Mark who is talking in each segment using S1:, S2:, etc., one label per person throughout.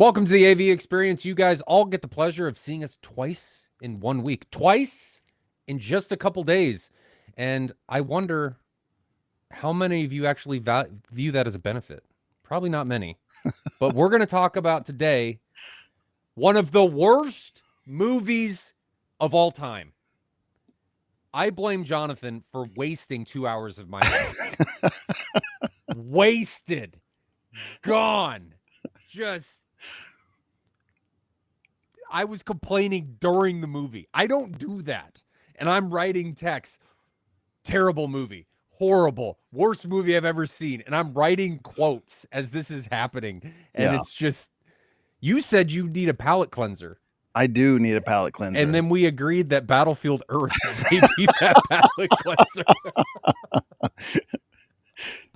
S1: Welcome to the AV experience. You guys all get the pleasure of seeing us twice in 1 week, twice in just a couple days. And I wonder how many of you actually view that as a benefit. Probably not many. But we're going to talk about today one of the worst movies of all time. I blame Jonathan for wasting 2 hours of my life. Wasted. Gone. Just... I was complaining during the movie. I don't do that. And I'm writing text. Terrible movie. Horrible. Worst movie I've ever seen. And I'm writing quotes as this is happening. And it's just, you said you need a palate cleanser.
S2: I do need a palate cleanser.
S1: And then we agreed that Battlefield Earth may be that palate cleanser.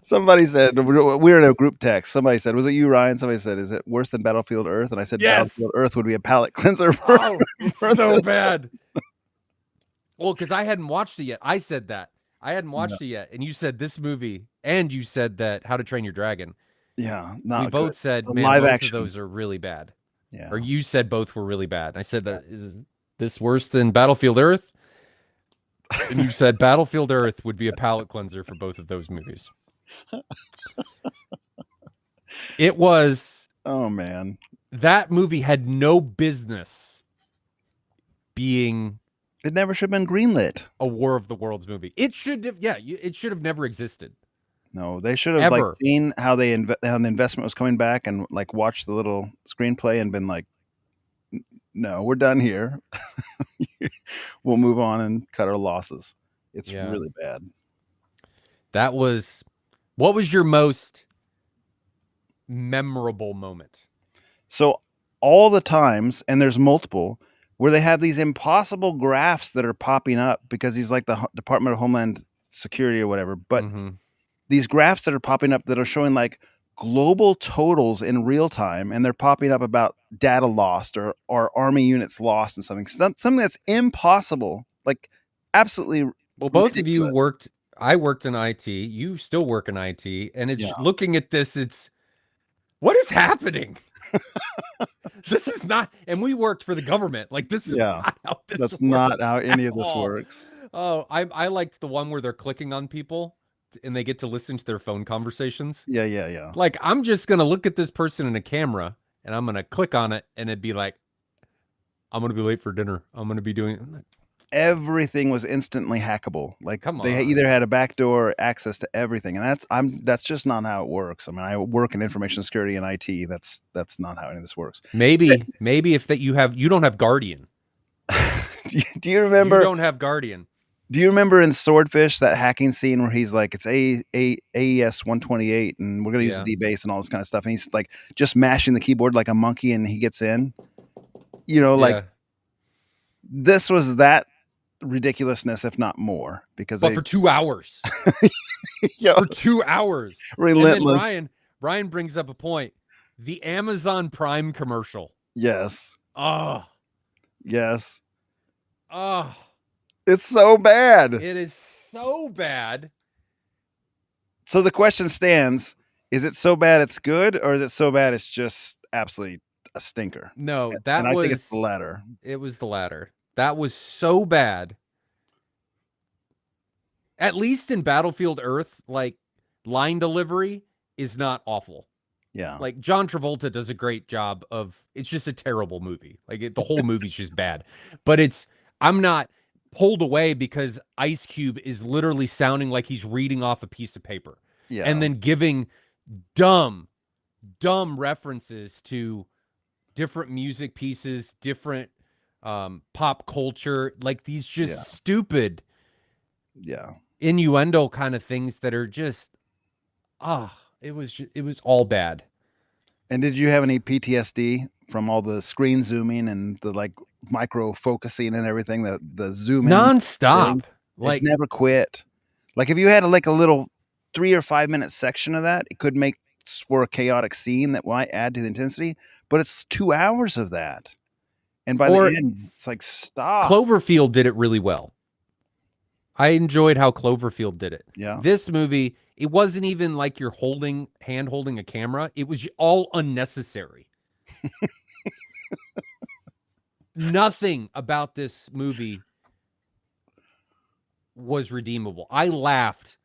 S2: Somebody said, we were in a group text. Somebody said, was it you, Ryan? Somebody said, is it worse than Battlefield Earth? And I said,
S1: yes.
S2: Battlefield Earth would be a palate cleanser.
S1: It's so bad. Well, because I hadn't watched it yet. I said that. I hadn't watched it yet. And you said this movie, and you said that How to Train Your Dragon.
S2: Yeah, not
S1: we both
S2: good.
S1: said, man,
S2: live
S1: both
S2: action.
S1: of those are really bad.
S2: Yeah.
S1: Or you said both were really bad. And I said, that is this worse than Battlefield Earth? And you said Battlefield Earth would be a palate cleanser for both of those movies. It was...
S2: Oh, man.
S1: That movie had no business being...
S2: It never should have been greenlit.
S1: A War of the Worlds movie. It should have, it should have never existed.
S2: No, they should have like seen how they how the investment was coming back and like watched the little screenplay and been like, no, we're done here. We'll move on and cut our losses. It's really bad.
S1: That was, what was your most memorable moment?
S2: So all the times, and there's multiple, where they have these impossible graphs that are popping up because he's like the Department of Homeland Security or whatever. But these graphs that are popping up that are showing like global totals in real time, and they're popping up about data lost or army units lost and something that's impossible, like absolutely.
S1: Well, both ridiculous. Of you worked. I worked in IT. You still work in IT, and it's looking at this. It's what is happening. This is not, and we worked for the government. Like this is not how this
S2: That's
S1: works
S2: not how any of this works.
S1: Oh, I liked the one where they're clicking on people and they get to listen to their phone conversations.
S2: Yeah.
S1: Like I'm just gonna look at this person in a camera and I'm gonna click on it and it'd be like, I'm gonna be late for dinner. I'm gonna be doing.
S2: Everything was instantly hackable. Like
S1: come on.
S2: They either had a backdoor access to everything, and that's just not how it works. I mean, I work in information security and IT. That's not how any of this works.
S1: Maybe if that you don't have Guardian.
S2: Do you remember?
S1: You don't have Guardian.
S2: Do you remember in Swordfish that hacking scene where he's like, it's AES 128, and we're gonna use the DBase and all this kind of stuff, and he's like just mashing the keyboard like a monkey, and he gets in. You know, like this was that ridiculousness, if not more, because
S1: for 2 hours. For 2 hours,
S2: relentless.
S1: And then Ryan brings up a point: the Amazon Prime commercial.
S2: Yes.
S1: Oh.
S2: Yes.
S1: Oh.
S2: It's so bad.
S1: It is so bad.
S2: So the question stands: is it so bad it's good, or is it so bad it's just absolutely a stinker?
S1: No,
S2: I think it's the latter.
S1: It was the latter. That was so bad. At least in Battlefield Earth, like line delivery is not awful.
S2: Yeah.
S1: Like John Travolta does a great job of, it's just a terrible movie. Like the whole movie's just bad. But I'm not pulled away because Ice Cube is literally sounding like he's reading off a piece of paper.
S2: Yeah.
S1: And then giving dumb references to different music pieces, different pop culture, like these just stupid innuendo kind of things that are just it was all bad.
S2: And did you have any PTSD from all the screen zooming and the like micro focusing and everything, the zoom
S1: nonstop
S2: thing?
S1: Like
S2: it never quit. Like if you had like a little 3 or 5 minute section of that, it could make for a chaotic scene that might add to the intensity, but it's 2 hours of that. And by the end, it's like, stop.
S1: Cloverfield did it really well. I enjoyed how Cloverfield did it.
S2: Yeah.
S1: This movie, it wasn't even like you're hand holding a camera. It was all unnecessary. Nothing about this movie was redeemable. I laughed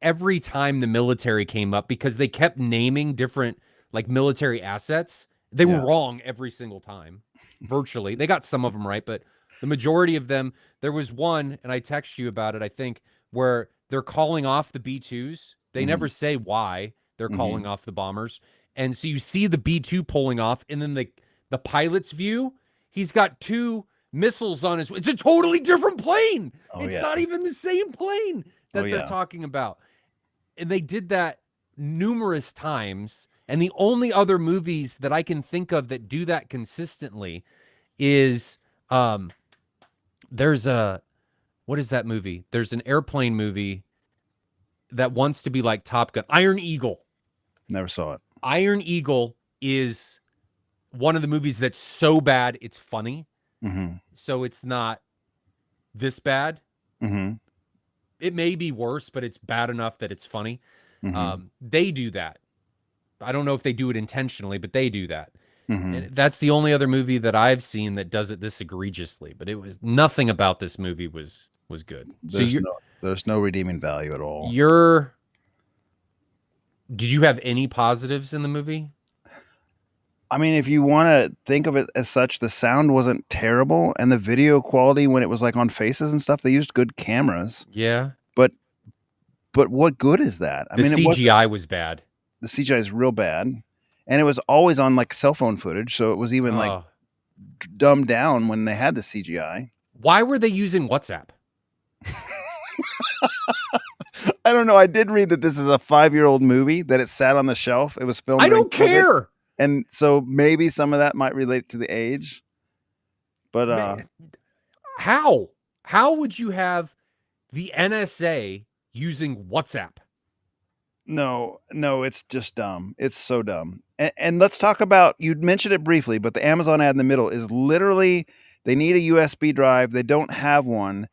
S1: every time the military came up because they kept naming different like military assets. They were wrong every single time. Virtually. They got some of them right, but the majority of them, there was one, and I text you about it, I think, where they're calling off the B-2s. They never say why they're calling off the bombers. And so you see the B-2 pulling off, and then the pilot's view, he's got 2 missiles on his. It's a totally different plane. It's not even the same plane that they're talking about. And they did that numerous times. And the only other movies that I can think of that do that consistently is there's a, what is that movie? There's an airplane movie that wants to be like Top Gun. Iron Eagle.
S2: Never saw it.
S1: Iron Eagle is one of the movies that's so bad it's funny. So it's not this bad. It may be worse, but it's bad enough that it's funny. They do that. I don't know if they do it intentionally, but they do that. And that's the only other movie that I've seen that does it this egregiously. But it was nothing about this movie was good.
S2: There's no redeeming value at all.
S1: Did you have any positives in the movie?
S2: I mean, if you want to think of it as such, the sound wasn't terrible, and the video quality when it was like on faces and stuff, they used good cameras.
S1: Yeah.
S2: But what good is that?
S1: The CGI was bad.
S2: The CGI is real bad, and it was always on like cell phone footage, so it was even like dumbed down when they had the CGI.
S1: Why were they using WhatsApp?
S2: I don't know. I did read that this is a 5-year-old movie, that it sat on the shelf. It was filmed.
S1: I don't care.
S2: And so maybe some of that might relate to the age. But
S1: how would you have the NSA using WhatsApp?
S2: No, it's just dumb. It's so dumb. And let's talk about, you mentioned it briefly, but the Amazon ad in the middle is literally, they need a USB drive. They don't have one.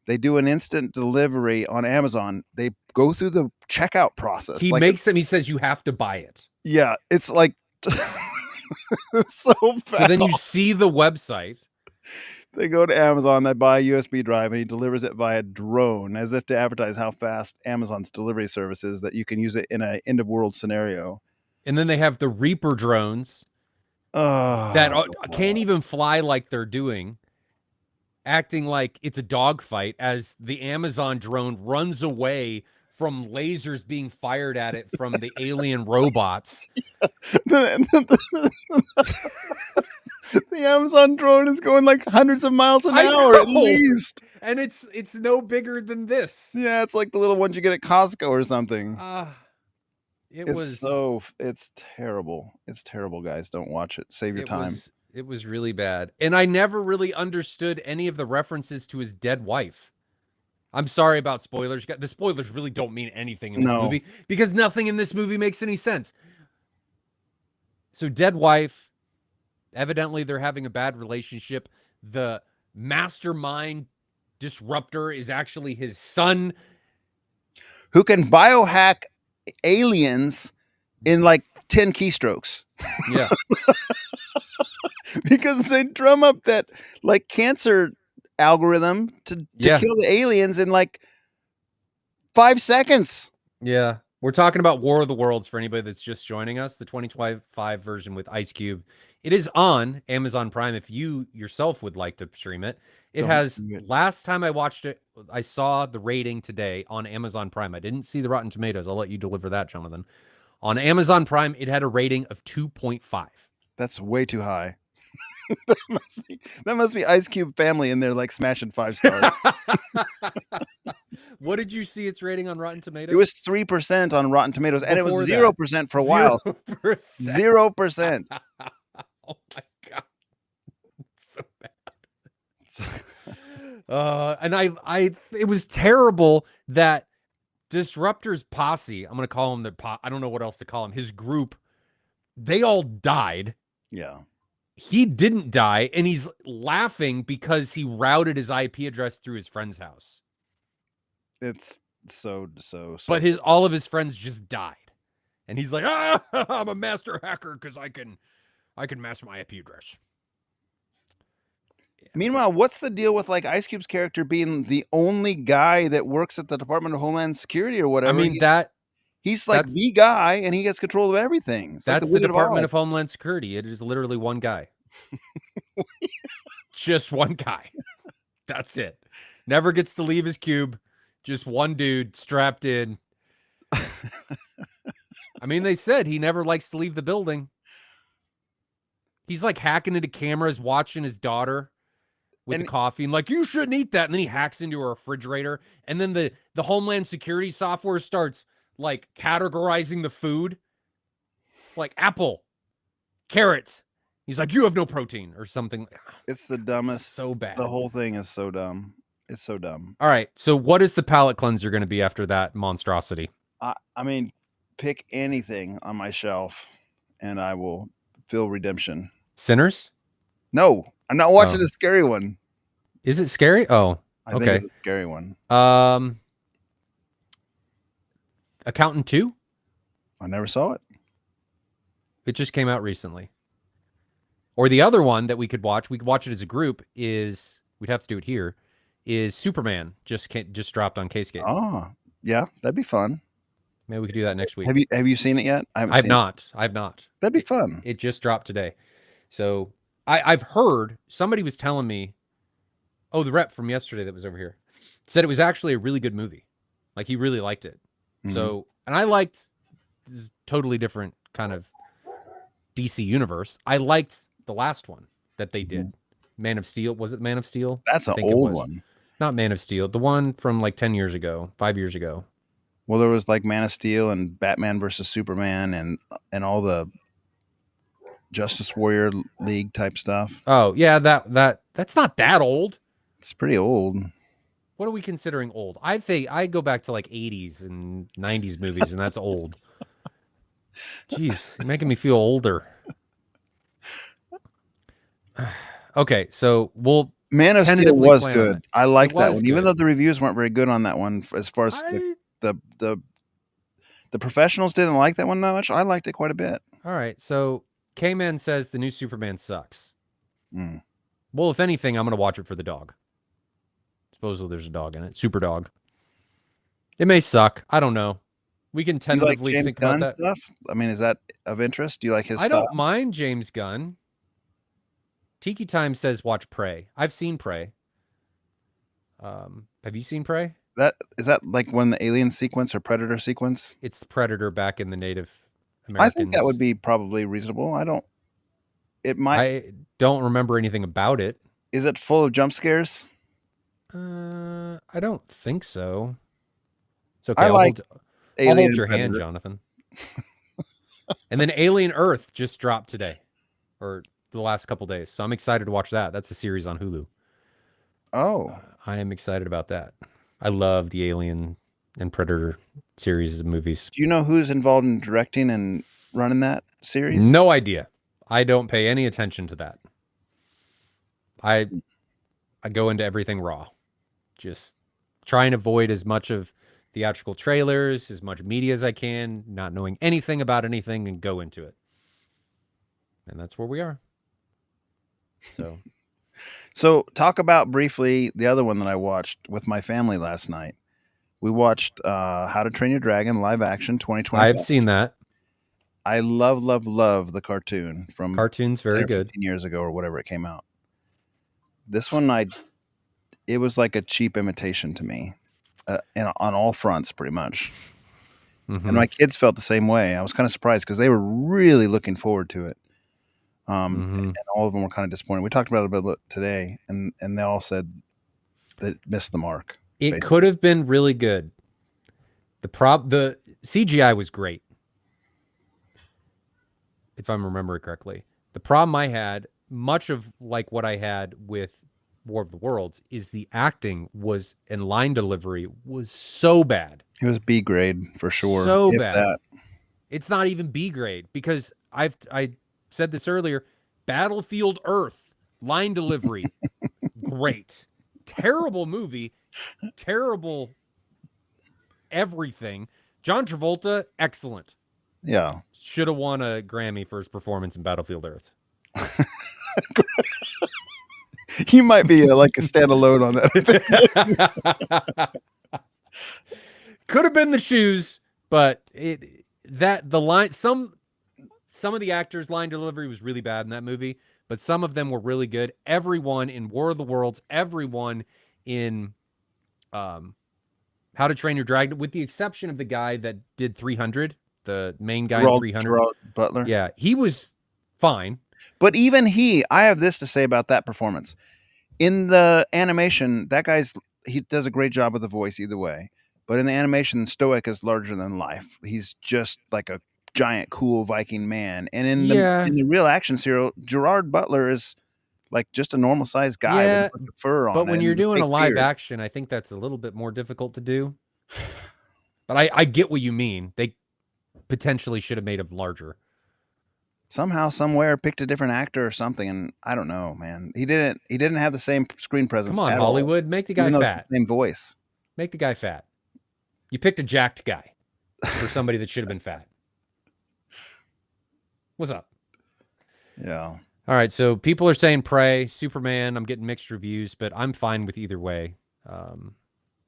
S2: They do an instant delivery on Amazon. They go through the checkout process.
S1: He makes them, he says you have to buy it.
S2: Yeah, it's like it's so fast.
S1: So then you see the website.
S2: They go to Amazon, they buy a USB drive, and he delivers it via drone, as if to advertise how fast Amazon's delivery service is, that you can use it in an end-of-world scenario.
S1: And then they have the Reaper drones that can't even fly like they're doing, acting like it's a dogfight as the Amazon drone runs away from lasers being fired at it from the alien robots.
S2: The Amazon drone is going like hundreds of miles an hour at least.
S1: And it's no bigger than this.
S2: Yeah, it's like the little ones you get at Costco or something. It's terrible. It's terrible, guys. Don't watch it. Save your time.
S1: It was really bad. And I never really understood any of the references to his dead wife. I'm sorry about spoilers. The spoilers really don't mean anything in this movie because nothing in this movie makes any sense. So dead wife, evidently they're having a bad relationship. The mastermind disruptor is actually his son,
S2: who can biohack aliens in like 10 keystrokes.
S1: Yeah.
S2: Because they drum up that like cancer algorithm to kill the aliens in like 5 seconds.
S1: Yeah. We're talking about War of the Worlds for anybody that's just joining us, the 2025 version with Ice Cube. It is on Amazon Prime if you yourself would like to stream it. Last time I watched it, I saw the rating today on Amazon Prime. I didn't see the Rotten Tomatoes. I'll let you deliver that, Jonathan. On Amazon Prime, it had a rating of 2.5.
S2: That's way too high. that must be Ice Cube family in there like smashing 5 stars.
S1: What did you see its rating on Rotten Tomatoes?
S2: It was 3% on Rotten Tomatoes, and it was 0% for a while. 0%.
S1: Oh my God. It's so bad. And it was terrible that Disruptor's posse, I'm going to call him I don't know what else to call him, his group, they all died.
S2: Yeah.
S1: He didn't die, and he's laughing because he routed his IP address through his friend's house.
S2: It's so.
S1: But all of his friends just died. And he's like, ah, I'm a master hacker because I can mask my IP address. Yeah.
S2: Meanwhile, what's the deal with like Ice Cube's character being the only guy that works at the Department of Homeland Security or whatever?
S1: I mean,
S2: he's like the guy, and he gets control of everything. It's like the
S1: that's the
S2: Wizard
S1: Department
S2: of
S1: of Homeland Security. It is literally one guy. Just one guy. That's it. Never gets to leave his cube. Just one dude strapped in. I mean, they said he never likes to leave the building. He's like hacking into cameras, watching his daughter with the coffee, and like, you shouldn't eat that. And then he hacks into a refrigerator. And then the Homeland Security software starts like categorizing the food. Like apple, carrots. He's like, you have no protein or something.
S2: It's the dumbest.
S1: It's so bad.
S2: The whole thing is so dumb. It's so dumb.
S1: All right. So what is the palate cleanser going to be after that monstrosity?
S2: I mean, pick anything on my shelf and I will feel redemption.
S1: Sinners?
S2: No, I'm not watching the scary one.
S1: Is it scary? Oh,
S2: I think it's a scary one.
S1: Accountant 2?
S2: I never saw it.
S1: It just came out recently. Or the other one that we could watch it as a group is, we'd have to do it here, is Superman. Just dropped on K-Skate.
S2: Oh, yeah, that'd be fun.
S1: Maybe we could do that next week.
S2: Have you seen it yet?
S1: I've not.
S2: That'd be fun.
S1: It just dropped today. So I've heard, somebody was telling me, the rep from yesterday that was over here said it was actually a really good movie. Like he really liked it. Mm-hmm. So, and I liked this totally different kind of DC universe. I liked the last one that they did. Man of Steel. Was it Man of Steel?
S2: That's an old one.
S1: Not Man of Steel. The one from like 10 years ago, 5 years ago.
S2: Well, there was like Man of Steel and Batman versus Superman and all the Justice Warrior League type stuff.
S1: Oh, yeah, that's not that old.
S2: It's pretty old.
S1: What are we considering old? I think I go back to like 80s and 90s movies, and that's old. Jeez, you're making me feel older. Okay, so
S2: Man of Steel was good. I liked that one,
S1: good.
S2: even though the reviews weren't very good on that one. As far as the professionals didn't like that one that much, I liked it quite a bit.
S1: All right, so K-Man says the new Superman sucks.
S2: Mm.
S1: Well, if anything, I'm going to watch it for the dog. Supposedly there's a dog in it. Super dog. It may suck. I don't know. We can tentatively think about that
S2: stuff. I mean, is that of interest? Do you like his
S1: stuff?
S2: I
S1: don't mind James Gunn. Tiki Time says watch Prey. I've seen Prey. Have you seen Prey?
S2: Is that like when the alien sequence or Predator sequence?
S1: It's Predator back in the Native Americans.
S2: I think that would be probably reasonable. I
S1: don't remember anything about it.
S2: Is it full of jump scares?
S1: I don't think so. It's okay.
S2: I'll
S1: hold your hand, Jonathan. And then Alien Earth just dropped today, or the last couple days. So I'm excited to watch that. That's a series on Hulu.
S2: Oh,
S1: I am excited about that. I love the Alien and Predator series of movies.
S2: Do you know who's involved in directing and running that series?
S1: No idea. I don't pay any attention to that. I go into everything raw. Just try and avoid as much of theatrical trailers, as much media as I can, not knowing anything about anything, and go into it. And that's where we are.
S2: So talk about briefly the other one that I watched with my family last night. We watched How to Train Your Dragon live action 2020.
S1: I've seen that.
S2: I love the cartoon from
S1: cartoon's very good
S2: 15 years ago or whatever it came out. This one it was like a cheap imitation to me, on all fronts pretty much. Mm-hmm. And my kids felt the same way. I was kind of surprised because they were really looking forward to it. And all of them were kind of disappointed. We talked about it a bit today, and they all said that it missed the mark.
S1: It basically could have been really good. The CGI was great, if I'm remembering correctly. The problem I had, much of like what I had with War of the Worlds, is the acting and line delivery was so bad.
S2: It was B grade for sure.
S1: So bad. It's not even B grade, because I said this earlier. Battlefield Earth line delivery, great. Terrible movie, terrible everything. John Travolta, excellent.
S2: Yeah.
S1: Should have won a Grammy for his performance in Battlefield Earth.
S2: You might be like a standalone on that.
S1: Could have been the shoes, but the line some of the actors' line delivery was really bad in that movie, but some of them were really good. Everyone in War of the Worlds, everyone in How to Train Your Dragon, with the exception of the guy that did 300, the main guy in 300.
S2: Gerard Butler.
S1: Yeah, he was fine.
S2: But even I have this to say about that performance. In the animation, he does a great job with the voice either way. But in the animation, Stoic is larger than life. He's just like a giant, cool Viking man. And in the real action serial, Gerard Butler is like just a normal sized guy with a bunch of fur on.
S1: But when you're doing a live
S2: beard.
S1: action, I think that's a little bit more difficult to do. But I get what you mean. They potentially should have made him larger.
S2: Somehow, somewhere, picked a different actor or something, and I don't know, man. He didn't have the same screen presence.
S1: Come on,
S2: at
S1: Hollywood,
S2: all,
S1: make the guy fat.
S2: The same voice.
S1: Make the guy fat. You picked a jacked guy for somebody that should have been fat. What's up?
S2: Yeah.
S1: All right, so people are saying Prey, Superman. I'm getting mixed reviews, but I'm fine with either way.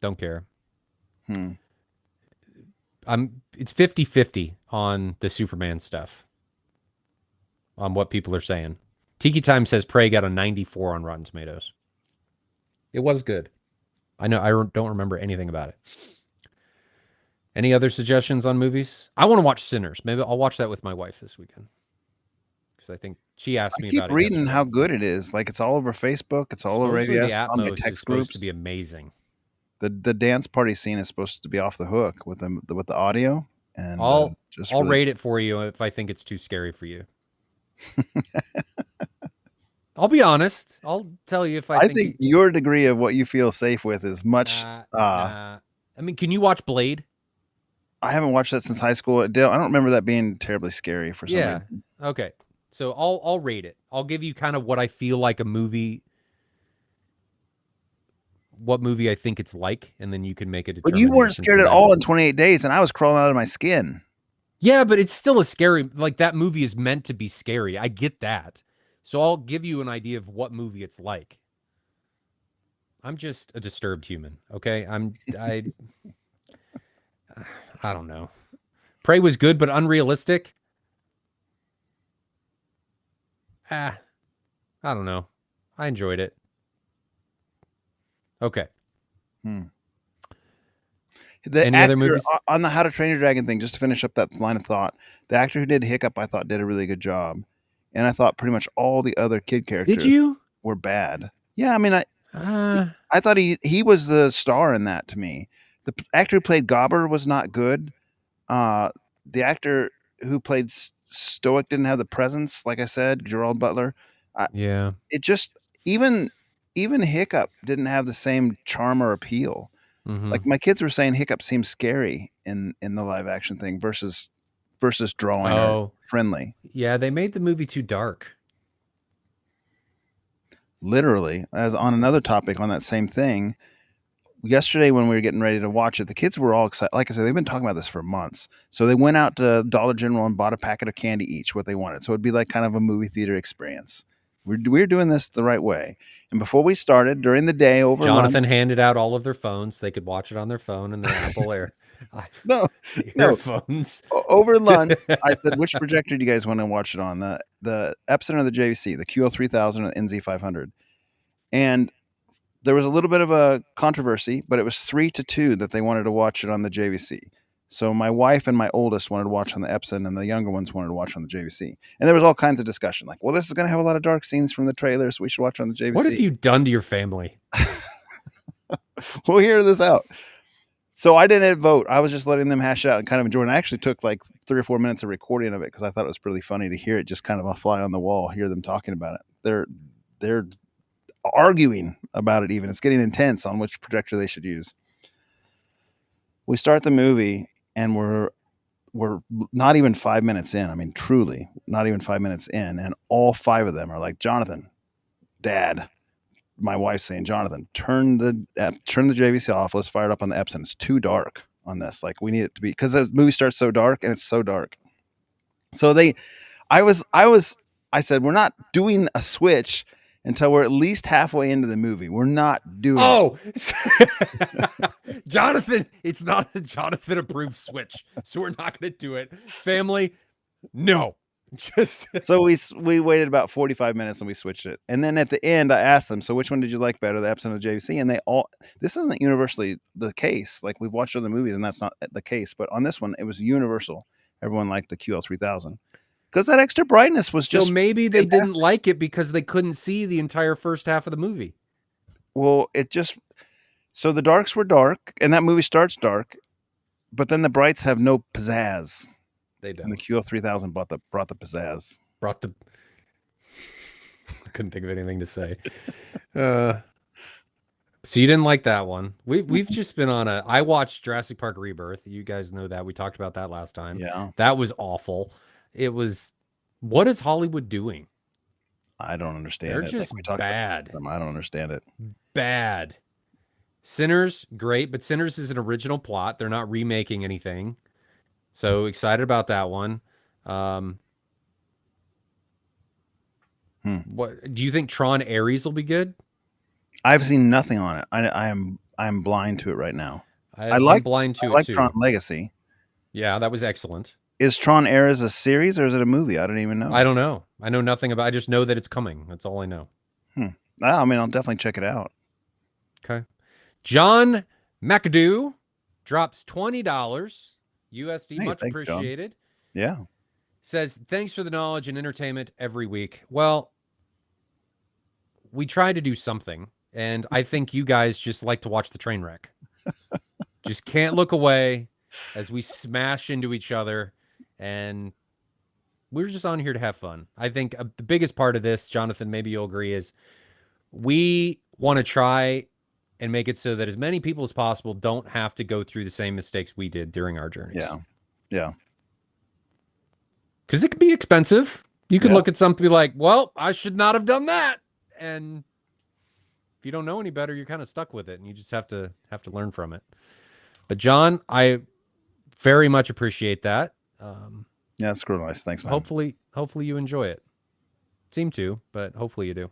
S1: Don't care. It's 50-50 on the Superman stuff. On what people are saying. Tiki Time says Prey got a 94 on Rotten Tomatoes. It was good. I know I don't remember anything about it. Any other suggestions on movies? I want to watch Sinners. Maybe I'll watch that with my wife this weekend. Because I think she asked me about it.
S2: I keep reading how good it is. Like, it's all over Facebook. It's all over AVS.
S1: The Atmos
S2: on text
S1: is
S2: groups.
S1: supposed to be amazing.
S2: The dance party scene is supposed to be off the hook with the audio. And
S1: I'll rate it for you if I think it's too scary for you. I'll be honest. I'll tell you if I think
S2: your degree of what you feel safe with is much.
S1: I mean, can you watch Blade?
S2: I haven't watched that since high school. I don't remember that being terribly scary for some reason.
S1: Okay. So I'll rate it. I'll give you kind of what I feel like a movie, what movie I think it's like, and then you can make a determination.
S2: But you weren't scared at all in 28 Days, and I was crawling out of my skin.
S1: Yeah, but it's still a scary, like, that movie is meant to be scary. I get that. So I'll give you an idea of what movie it's like. I'm just a disturbed human, okay? I don't know. Prey was good, but unrealistic. I don't know. I enjoyed it. Okay. Any other movies?
S2: On the How to Train Your Dragon thing, just to finish up that line of thought, the actor who did Hiccup, I thought, did a really good job. And I thought pretty much all the other kid characters were bad. Yeah, I mean, I thought he was the star in that to me. The actor who played Gobber was not good. The actor who played Stoic didn't have the presence, like I said, Gerald Butler. It just, even Hiccup didn't have the same charm or appeal. Mm-hmm. Like, my kids were saying Hiccup seems scary in the live action thing versus drawing or friendly.
S1: Yeah, they made the movie too dark.
S2: Literally, as on another topic on that same thing, yesterday when we were getting ready to watch it, the kids were all excited. Like I said, they've been talking about this for months. So they went out to Dollar General and bought a packet of candy each, what they wanted. So it'd be like kind of a movie theater experience. We're doing this the right way. And before we started, during the day over
S1: Jonathan handed out all of their phones. They could watch it on their phone and their Apple Air. Earphones.
S2: Over lunch, I said, which projector do you guys want to watch it on? The Epson or the JVC, the QL3000 or the NZ500? And there was a little bit of a controversy, but it was 3-2 that they wanted to watch it on the JVC. So my wife and my oldest wanted to watch on the Epson, and the younger ones wanted to watch on the JVC. And there was all kinds of discussion, like, well, this is going to have a lot of dark scenes from the trailer, so we should watch on the JVC.
S1: What have you done to your family?
S2: We'll hear this out. So I didn't vote. I was just letting them hash it out and kind of enjoying it. I actually took like 3 or 4 minutes of recording of it because I thought it was really funny to hear it just kind of a fly on the wall, hear them talking about it. They're arguing about it even. It's getting intense on which projector they should use. We start the movie and we're not even 5 minutes in. I mean, truly not even 5 minutes in. And all 5 of them are like, Jonathan, Dad. My wife's saying, Jonathan, turn the JVC off. Let's fire it up on the Epson. It's too dark on this. Like, we need it to be, because the movie starts so dark and it's so dark. So I said, we're not doing a switch until we're at least halfway into the movie. We're not doing it.
S1: Oh, Jonathan, it's not a Jonathan approved switch, so we're not going to do it. Family, no. Just
S2: So we waited about 45 minutes and we switched it. And then at the end, I asked them, so which one did you like better, the Epson or the JVC? And this isn't universally the case. Like, we've watched other movies and that's not the case. But on this one, it was universal. Everyone liked the QL3000 because that extra brightness was
S1: so
S2: just
S1: maybe they
S2: fantastic.
S1: didn't like it because they couldn't see the entire first half of the movie.
S2: Well, so the darks were dark and that movie starts dark, but then the brights have no pizzazz.
S1: They don't.
S2: And the QL3000 brought the pizzazz.
S1: I couldn't think of anything to say. So you didn't like that one. We've just been on I watched Jurassic Park Rebirth. You guys know that. We talked about that last time.
S2: Yeah.
S1: That was awful. What is Hollywood doing?
S2: I don't understand
S1: They're
S2: it.
S1: just bad.
S2: I don't understand it.
S1: Bad. Sinners, great, but Sinners is an original plot. They're not remaking anything. So excited about that one. What do you think Tron Ares will be good?
S2: I've seen nothing on it. I'm blind to it right now.
S1: I'm blind to it too.
S2: Tron Legacy.
S1: Yeah, that was excellent.
S2: Is Tron Ares a series or is it a movie? I don't even know.
S1: I don't know. I know nothing about. I just know that it's coming. That's all I know.
S2: I mean, I'll definitely check it out.
S1: Okay. John McAdoo drops $20 USD.
S2: Hey,
S1: Much
S2: thanks,
S1: appreciated.
S2: John. Yeah.
S1: Says, thanks for the knowledge and entertainment every week. Well, we try to do something, and I think you guys just like to watch the train wreck. Just can't look away as we smash into each other, and we're just on here to have fun. I think the biggest part of this, Jonathan, maybe you'll agree, is we want to try and make it so that as many people as possible don't have to go through the same mistakes we did during our journeys.
S2: Yeah. Yeah.
S1: Because it can be expensive. You can look at something like, well, I should not have done that. And if you don't know any better, you're kind of stuck with it, and you just have to learn from it. But John, I very much appreciate that.
S2: Yeah, it's real nice. Thanks, man.
S1: Hopefully you enjoy it. Seem to, but hopefully you do.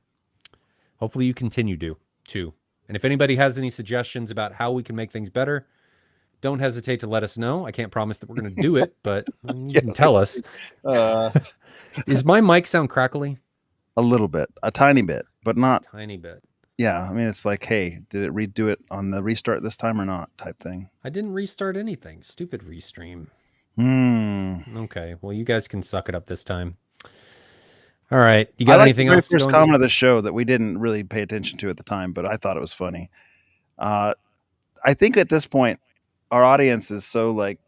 S1: Hopefully you continue to. And if anybody has any suggestions about how we can make things better, don't hesitate to let us know. I can't promise that we're going to do it, but you can tell us. Is my mic sound crackly?
S2: A little bit, a tiny bit, but not
S1: tiny bit.
S2: Yeah, I mean, it's like, hey, did it redo it on the restart this time or not type thing.
S1: I didn't restart anything. Stupid restream. Okay, well, you guys can suck it up this time. All right, you got anything else?
S2: The first comment of the show that we didn't really pay attention to at the time, but I thought it was funny. I think at this point, our audience is so like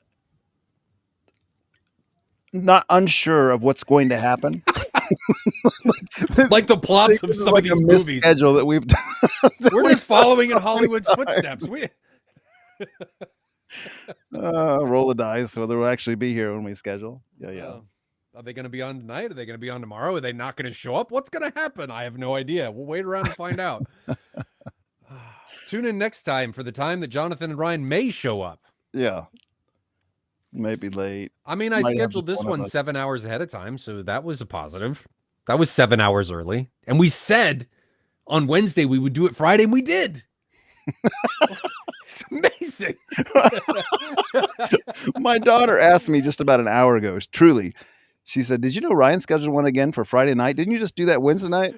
S2: not unsure of what's going to happen.
S1: Like the plots of some of these movies.
S2: Schedule that we've done.
S1: We're just following in Hollywood's footsteps.
S2: Roll the dice whether we'll actually be here when we schedule. Yeah.
S1: Are they going to be on tonight? Are they going to be on tomorrow? Are they not going to show up? What's going to happen? I have no idea. We'll wait around and find out. Tune in next time for the time that Jonathan and Ryan may show up.
S2: Yeah. Maybe late.
S1: I mean, I scheduled this one 7 hours ahead of time, so that was a positive. That was 7 hours early. And we said on Wednesday we would do it Friday, and we did. It's amazing.
S2: My daughter asked me just about an hour ago, truly. She said, "Did you know Ryan scheduled one again for Friday night? Didn't you just do that Wednesday night?"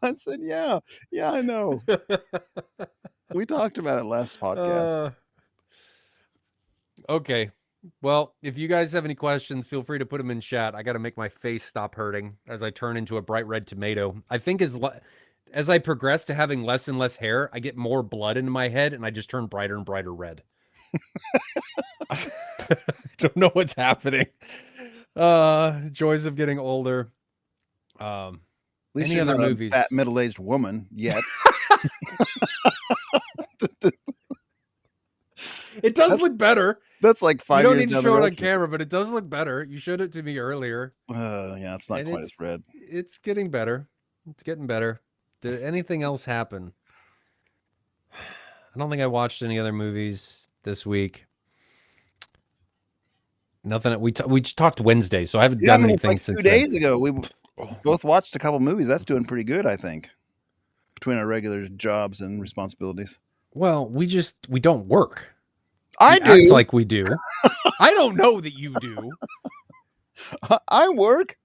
S2: I said, yeah, I know. We talked about it last podcast.
S1: Okay. Well, if you guys have any questions, feel free to put them in chat. I got to make my face stop hurting as I turn into a bright red tomato. I think as I progress to having less and less hair, I get more blood into my head and I just turn brighter and brighter red. I don't know what's happening. Joys of getting older.
S2: At least
S1: any
S2: you're
S1: other
S2: not
S1: movies?
S2: A fat middle-aged woman yet.
S1: It does look better.
S2: That's like 5 years.
S1: You don't need to show it on camera, but it does look better. You showed it to me earlier.
S2: Yeah, it's not quite as red.
S1: It's getting better. It's getting better. Did anything else happen? I don't think I watched any other movies this week. Nothing. We talked Wednesday, so I haven't
S2: Yeah, I
S1: done
S2: mean, it's
S1: anything
S2: like
S1: since
S2: 2
S1: then.
S2: days ago. We both watched a couple movies. That's doing pretty good, I think, between our regular jobs and responsibilities.
S1: Well, we don't work.
S2: I
S1: We act
S2: do.
S1: like we do. I don't know that you do.
S2: I work.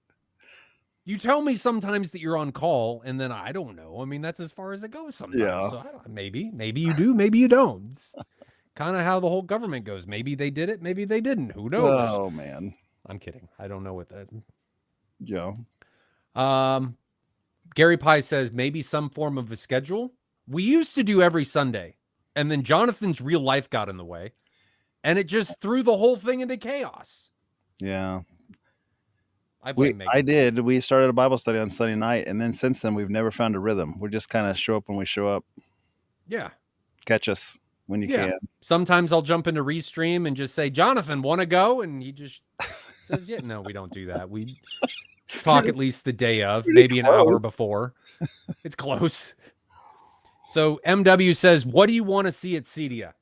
S1: You tell me sometimes that you're on call, and then I don't know. I mean, that's as far as it goes sometimes.
S2: Yeah.
S1: So I don't. Maybe you do. Maybe you don't. It's kind of how the whole government goes. Maybe they did it. Maybe they didn't. Who knows?
S2: Oh man.
S1: I'm kidding. I don't know what that.
S2: Yeah.
S1: Gary Pye says maybe some form of a schedule. We used to do every Sunday, and then Jonathan's real life got in the way, and it just threw the whole thing into chaos.
S2: Yeah.
S1: I blame Megan.
S2: I did. We started a Bible study on Sunday night, and then since then we've never found a rhythm. We just kind of show up when we show up.
S1: Yeah.
S2: Catch us when you can.
S1: Sometimes I'll jump into Restream and just say, Jonathan, want to go? And he just says, yeah, no, we don't do that. We talk at least the day of, maybe an hour before. It's close. So MW says, what do you want to see at CEDIA?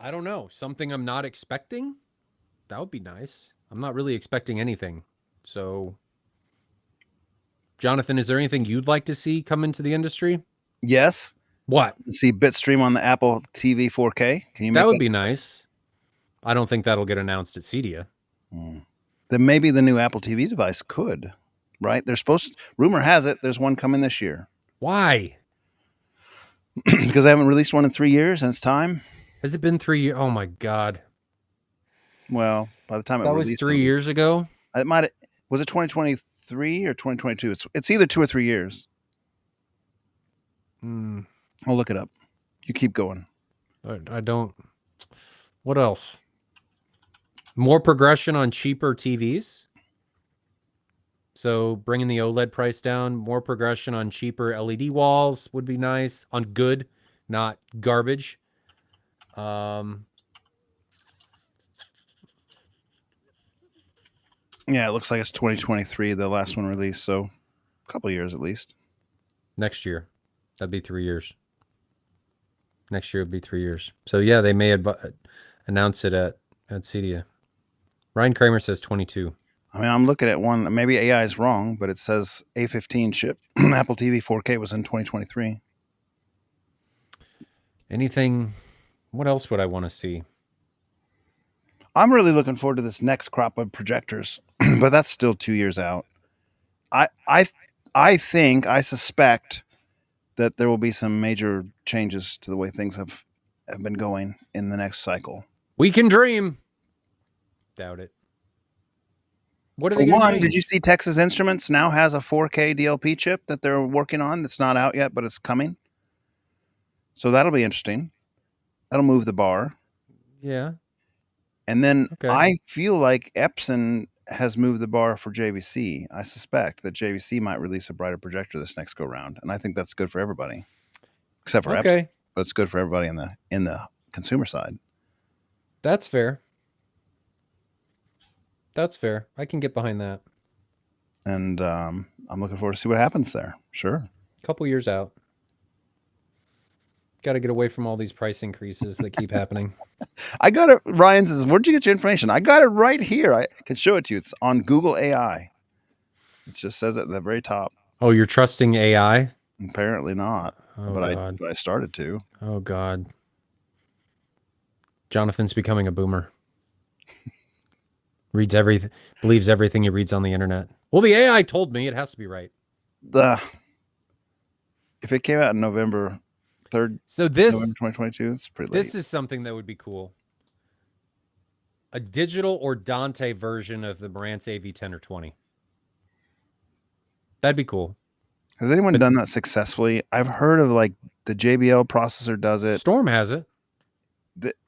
S1: I don't know. Something I'm not expecting? That would be nice. I'm not really expecting anything. So, Jonathan, is there anything you'd like to see come into the industry?
S2: Yes.
S1: What?
S2: See Bitstream on the Apple TV 4K. Can you make
S1: that? Would be nice. I don't think that'll get announced at CEDIA.
S2: Then maybe the new Apple TV device could, right? They're supposed. Rumor has it there's one coming this year.
S1: Why?
S2: Because they haven't released one in 3 years, and it's time.
S1: Has it been 3 years? Oh my God.
S2: Well, by the time
S1: that was 3 years ago.
S2: It might. Was it 2023 or 2022? It's either 2 or 3 years. I'll look it up. You keep going.
S1: I don't. What else? More progression on cheaper TVs. So bringing the OLED price down. More progression on cheaper LED walls would be nice. On good, not garbage.
S2: Yeah, it looks like it's 2023, the last one released. So a couple years at least.
S1: Next year. That'd be 3 years. Next year would be 3 years. So yeah, they may announce it at CEDIA. Ryan Kramer says 22.
S2: I mean, I'm looking at one. Maybe AI is wrong, but it says A15 chip. Apple TV 4K was in 2023.
S1: Anything? What else would I want to see?
S2: I'm really looking forward to this next crop of projectors, but that's still 2 years out. I suspect that there will be some major changes to the way things have been going in the next cycle.
S1: We can dream. Doubt it. What are they going to change?
S2: Did you see Texas Instruments now has a 4K DLP chip that they're working on that's not out yet, but it's coming? So that'll be interesting. That'll move the bar.
S1: Yeah.
S2: And then I feel like Epson has moved the bar for JVC. I suspect that JVC might release a brighter projector this next go round, and I think that's good for everybody, except for Epson. But it's good for everybody in the consumer side.
S1: That's fair. That's fair. I can get behind that.
S2: And I'm looking forward to see what happens there. Sure.
S1: A couple years out. Got to get away from all these price increases that keep happening.
S2: I got it. Ryan says, where'd you get your information? I got it right here. I can show it to you. It's on Google AI. It just says it at the very top.
S1: Oh, you're trusting AI?
S2: Apparently not.
S1: Oh,
S2: but
S1: God.
S2: I started to.
S1: Oh, God. Jonathan's becoming a boomer. Reads everything, believes everything he reads on the internet. Well, the AI told me it has to be right.
S2: If it came out in November 3rd,
S1: so this
S2: November 2022, it's pretty late.
S1: This is something that would be cool. A digital or Dante version of the Marantz AV10 or 20. That'd be cool.
S2: Has anyone done that successfully? I've heard of like the JBL processor does it.
S1: Storm has it.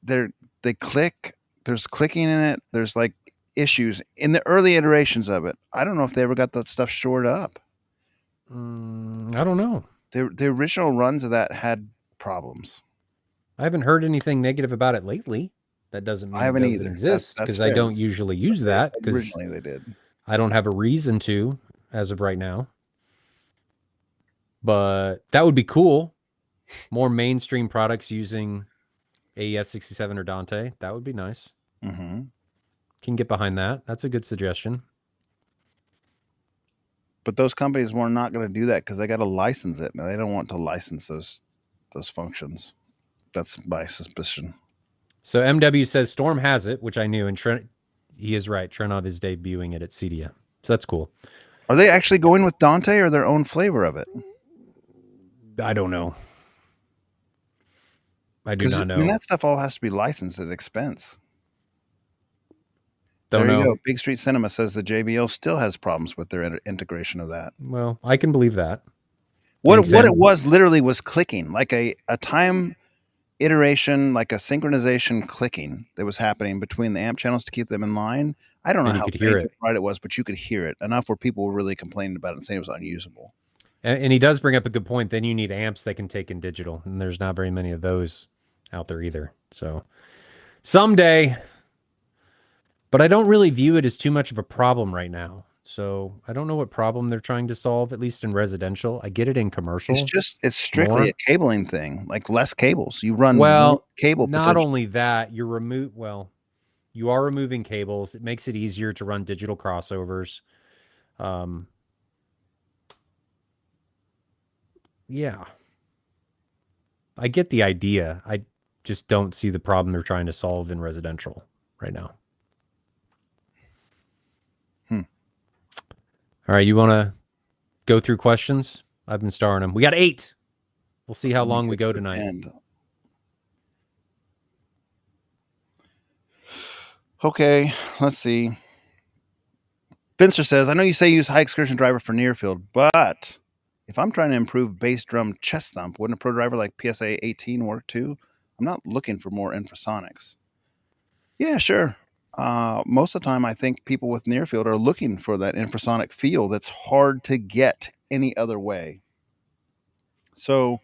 S2: They click. There's clicking in it. There's like issues in the early iterations of it. I don't know if they ever got that stuff shored up.
S1: I don't know.
S2: The original runs of that had problems.
S1: I haven't heard anything negative about it lately. That doesn't mean it doesn't exist, because I don't usually use that.
S2: Originally they did.
S1: I don't have a reason to as of right now. But that would be cool. More mainstream products using AES 67 or Dante. That would be nice.
S2: Mm-hmm.
S1: Can get behind that. That's a good suggestion.
S2: But those companies were not going to do that because they got to license it. Now they don't want to license those functions. That's my suspicion.
S1: So MW says Storm has it, which I knew, and he is right. Trenov is debuting it at CEDIA. So that's cool.
S2: Are they actually going with Dante or their own flavor of it?
S1: I don't know. I do not know.
S2: I mean, that stuff all has to be licensed at expense.
S1: Don't
S2: there you
S1: know.
S2: go. Big Street Cinema says the JBL still has problems with their integration of that.
S1: Well, I can believe that.
S2: What it was literally was clicking, like a time iteration, like a synchronization clicking that was happening between the amp channels to keep them in line. I don't know how right it was, but you could hear it enough where people were really complaining about it and saying it was unusable.
S1: And he does bring up a good point. Then you need amps that can take in digital, and there's not very many of those out there either. So someday, but I don't really view it as too much of a problem right now. So I don't know what problem they're trying to solve, at least in residential. I get it in commercial.
S2: It's strictly a cabling thing, like less cables. You run cable.
S1: Not only that, you are removing cables. It makes it easier to run digital crossovers. Yeah. I get the idea. I just don't see the problem they're trying to solve in residential right now. All right, you want to go through questions? I've been starring them. We got 8. We'll see how long we go tonight.
S2: Okay, let's see. Finster says, I know you say use high excursion driver for near field, but if I'm trying to improve bass drum chest thump, wouldn't a pro driver like PSA 18 work too? I'm not looking for more infrasonics. Yeah, sure. Most of the time, I think people with near field are looking for that infrasonic feel that's hard to get any other way. So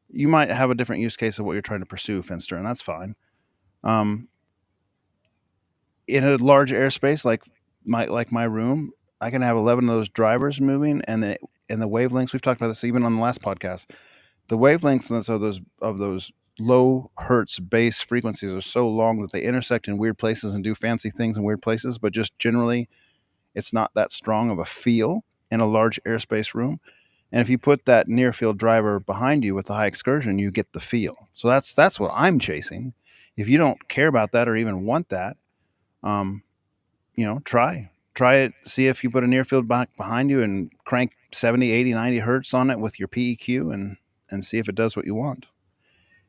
S2: you might have a different use case of what you're trying to pursue, Finster, and that's fine. In a large airspace like my room, I can have 11 of those drivers moving, and the wavelengths, we've talked about this even on the last podcast. The wavelengths of those low hertz bass frequencies are so long that they intersect in weird places and do fancy things in weird places, but just generally it's not that strong of a feel in a large airspace room. And if you put that near field driver behind you with the high excursion, you get the feel. So that's what I'm chasing. If you don't care about that or even want that, try it. See if you put a near field behind you and crank 70, 80, 90 hertz on it with your PEQ and see if it does what you want.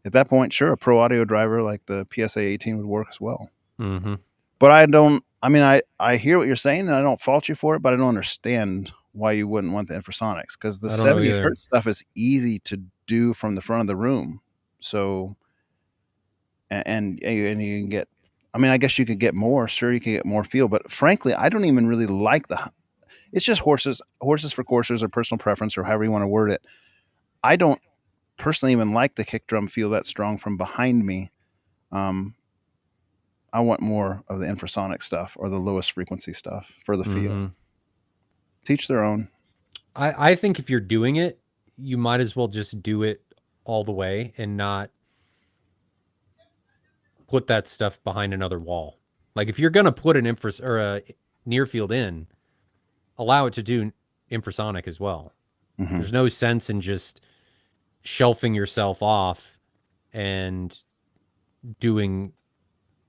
S2: At that point, sure, a pro audio driver like the PSA 18 would work as well.
S1: Mm-hmm.
S2: But I hear what you're saying, and I don't fault you for it, but I don't understand why you wouldn't want the infrasonics, because the 70 hertz stuff is easy to do from the front of the room. So, and you can get, I guess you could get more. Sure, you can get more feel, but frankly, I don't even really like it's just horses for coursers or personal preference or however you want to word it. I don't personally even like the kick drum feel that strong from behind me. I want more of the infrasonic stuff or the lowest frequency stuff for the feel. Teach their own.
S1: I think if you're doing it, you might as well just do it all the way and not put that stuff behind another wall. Like if you're going to put an or a near field in, allow it to do infrasonic as well. Mm-hmm. There's no sense in just shelving yourself off and doing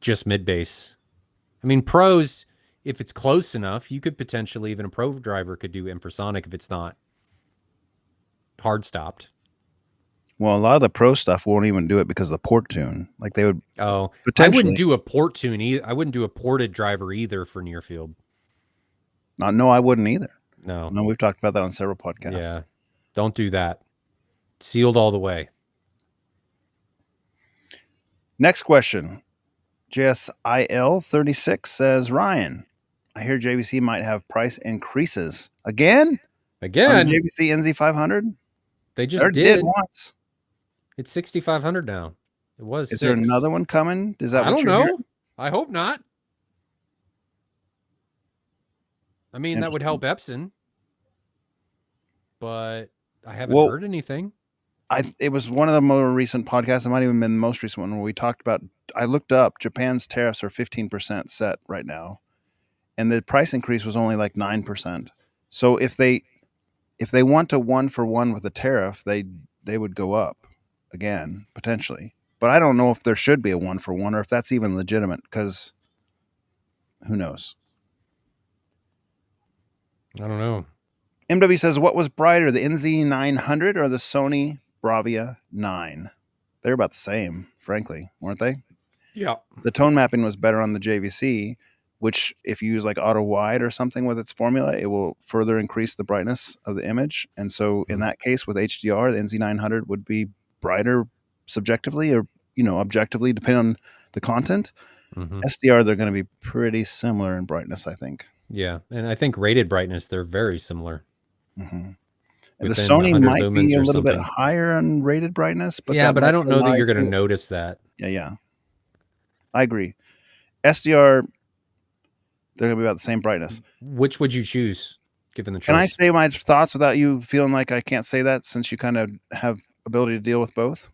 S1: just mid bass. I mean, pros, if it's close enough, you could potentially, even a pro driver could do infrasonic if it's not hard stopped.
S2: Well, a lot of the pro stuff won't even do it because of the port tune. Like they would.
S1: Oh, I wouldn't do a port tune either. I wouldn't do a ported driver either for near field.
S2: No, I wouldn't either.
S1: No,
S2: we've talked about that on several podcasts.
S1: Yeah, don't do that. Sealed all the way.
S2: Next question. JSIL 36 says, Ryan, I hear JVC might have price increases again. On the JVC NZ500.
S1: They just did
S2: once.
S1: It's $6,500 now. It was.
S2: Is there another one coming? Is that
S1: I
S2: what
S1: don't
S2: you're
S1: know.
S2: hearing?
S1: I hope not. I mean, that would help Epson, but I haven't heard anything.
S2: It was one of the more recent podcasts. It might even been the most recent one where we talked about. I looked up Japan's tariffs are 15% set right now, and the price increase was only like 9%. So if they want to one for one with a tariff, they would go up again potentially. But I don't know if there should be a one for one or if that's even legitimate because who knows.
S1: I don't know.
S2: MW says, what was brighter, the NZ900 or the Sony Bravia 9? They're about the same, frankly, weren't they?
S1: Yeah.
S2: The tone mapping was better on the JVC, which if you use like auto wide or something with its formula, it will further increase the brightness of the image. And so in that case with HDR, the NZ900 would be brighter subjectively or, objectively, depending on the content. SDR, they're going to be pretty similar in brightness, I think.
S1: Yeah. And I think rated brightness, they're very similar.
S2: The
S1: Within
S2: Sony
S1: 100
S2: might be
S1: lumens
S2: a
S1: or
S2: little bit
S1: something.
S2: higher on rated brightness, but
S1: yeah,
S2: that
S1: but
S2: might
S1: I don't know that
S2: lie
S1: you're going to
S2: too.
S1: notice that.
S2: Yeah. I agree. SDR, they're going to be about the same brightness.
S1: Which would you choose, given the choice?
S2: Can I say my thoughts without you feeling like I can't say that since you kind of have ability to deal with both?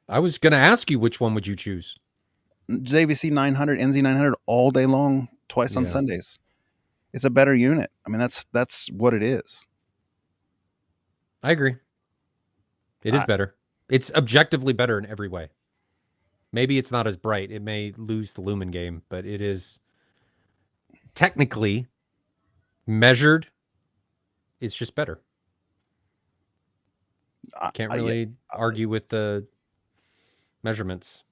S1: I was going to ask you which one would you choose?
S2: JVC 900, NZ 900 all day long, twice on Sundays. It's a better unit. I mean, that's what it is.
S1: I agree. It is better. It's objectively better in every way. Maybe it's not as bright. It may lose the lumen game, but it is technically measured. It's just better. Can't really argue with the measurements.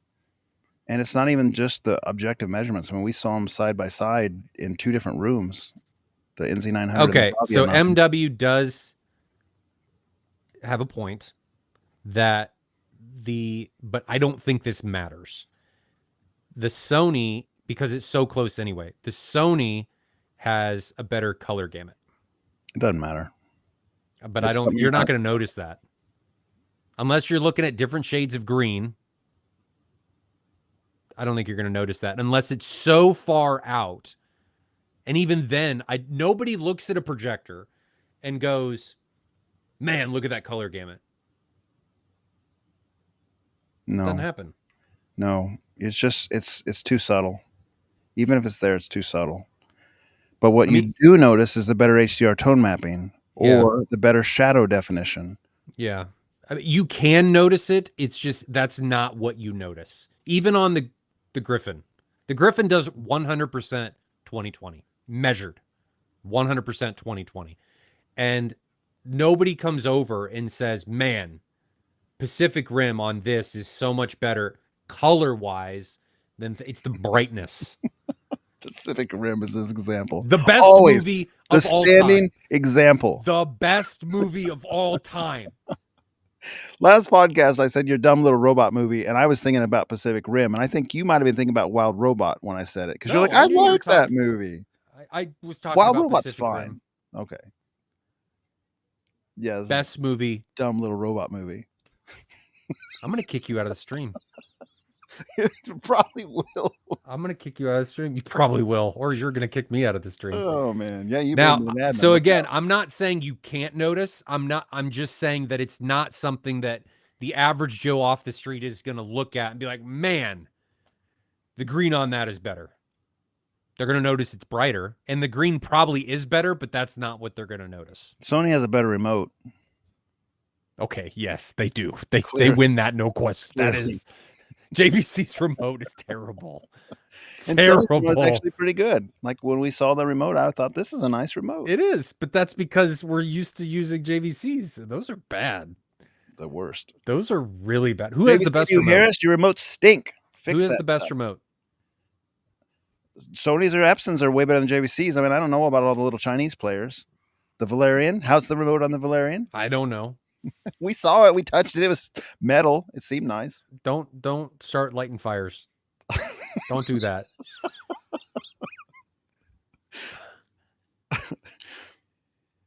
S2: And it's not even just the objective measurements. I mean, we saw them side by side in two different rooms. The NZ900.
S1: Okay, so MW does have a point that but I don't think this matters. The Sony, because it's so close anyway, the Sony has a better color gamut.
S2: It doesn't matter.
S1: But you're not going to notice that. Unless you're looking at different shades of green. I don't think you're going to notice that unless it's so far out. And even then, nobody looks at a projector and goes, man, look at that color gamut.
S2: No.
S1: Doesn't happen.
S2: No. It's just, it's too subtle. Even if it's there, it's too subtle. But what you do notice is the better HDR tone mapping or the better shadow definition.
S1: Yeah. I mean, you can notice it. It's just that's not what you notice. Even on the Griffin. The Griffin does 100% 2020. Measured. 100% 2020. And nobody comes over and says, man, Pacific Rim on this is so much better color-wise than it's the brightness.
S2: Pacific Rim is this example.
S1: The best movie of all time. The
S2: standing example.
S1: The best movie of all time.
S2: Last podcast, I said your dumb little robot movie, and I was thinking about Pacific Rim, and I think you might have been thinking about Wild Robot when I said it because you're like, I like that movie.
S1: I was talking
S2: Wild
S1: about
S2: Robot's
S1: Pacific
S2: fine.
S1: Rim.
S2: Okay. Yeah.
S1: Best movie.
S2: Dumb little robot movie.
S1: I'm gonna kick you out of the stream.
S2: You probably will.
S1: I'm gonna kick you out of the stream. You probably will, or you're gonna kick me out of the stream.
S2: Oh man, yeah. You
S1: now. So again, I'm not saying you can't notice. I'm just saying that it's not something that the average Joe off the street is gonna look at and be like, "Man, the green on that is better." They're gonna notice it's brighter, and the green probably is better, but that's not what they're gonna notice.
S2: Sony has a better remote.
S1: Okay, yes, they do. They win that, no question. That is JVC's remote is terrible.
S2: Terrible. It's actually pretty good. Like when we saw the remote, I thought this is a nice remote.
S1: It is, but that's because we're used to using JVCs. And those are bad.
S2: The worst.
S1: Those are really bad. Who has the best remote?
S2: Harris, your remotes stink.
S1: Who has the best remote?
S2: Sony's or Epson's are way better than JVC's. I mean, I don't know about all the little Chinese players. The Valerian. How's the remote on the Valerian?
S1: I don't know.
S2: We saw it. We touched it. It was metal. It seemed nice.
S1: Don't start lighting fires. Don't do that.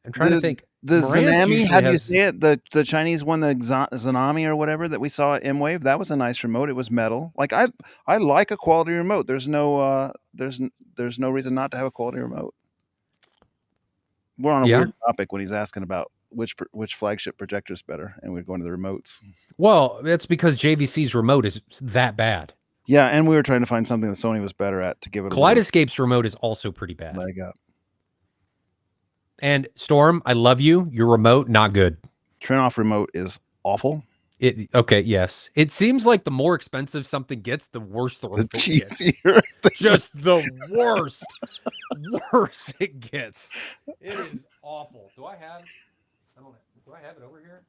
S1: I'm trying to think.
S2: The Zanami, how do you say it? The Chinese one, the Zanami or whatever that we saw at M-Wave, that was a nice remote. It was metal. Like I like a quality remote. There's no reason not to have a quality remote. We're on a weird topic when he's asking about which flagship projector is better, and we'd go into the remotes.
S1: Well, that's because JVC's remote is that bad.
S2: Yeah, and we were trying to find something that Sony was better at to give it a
S1: Kaleidoscape's remote is also pretty bad.
S2: leg up.
S1: And Storm, I love you. Your remote, not good.
S2: Turn-off remote is awful.
S1: Okay, yes. It seems like the more expensive something gets, the worse the remote gets. Just the worst. Worse it gets. It is awful. Do I have it over here?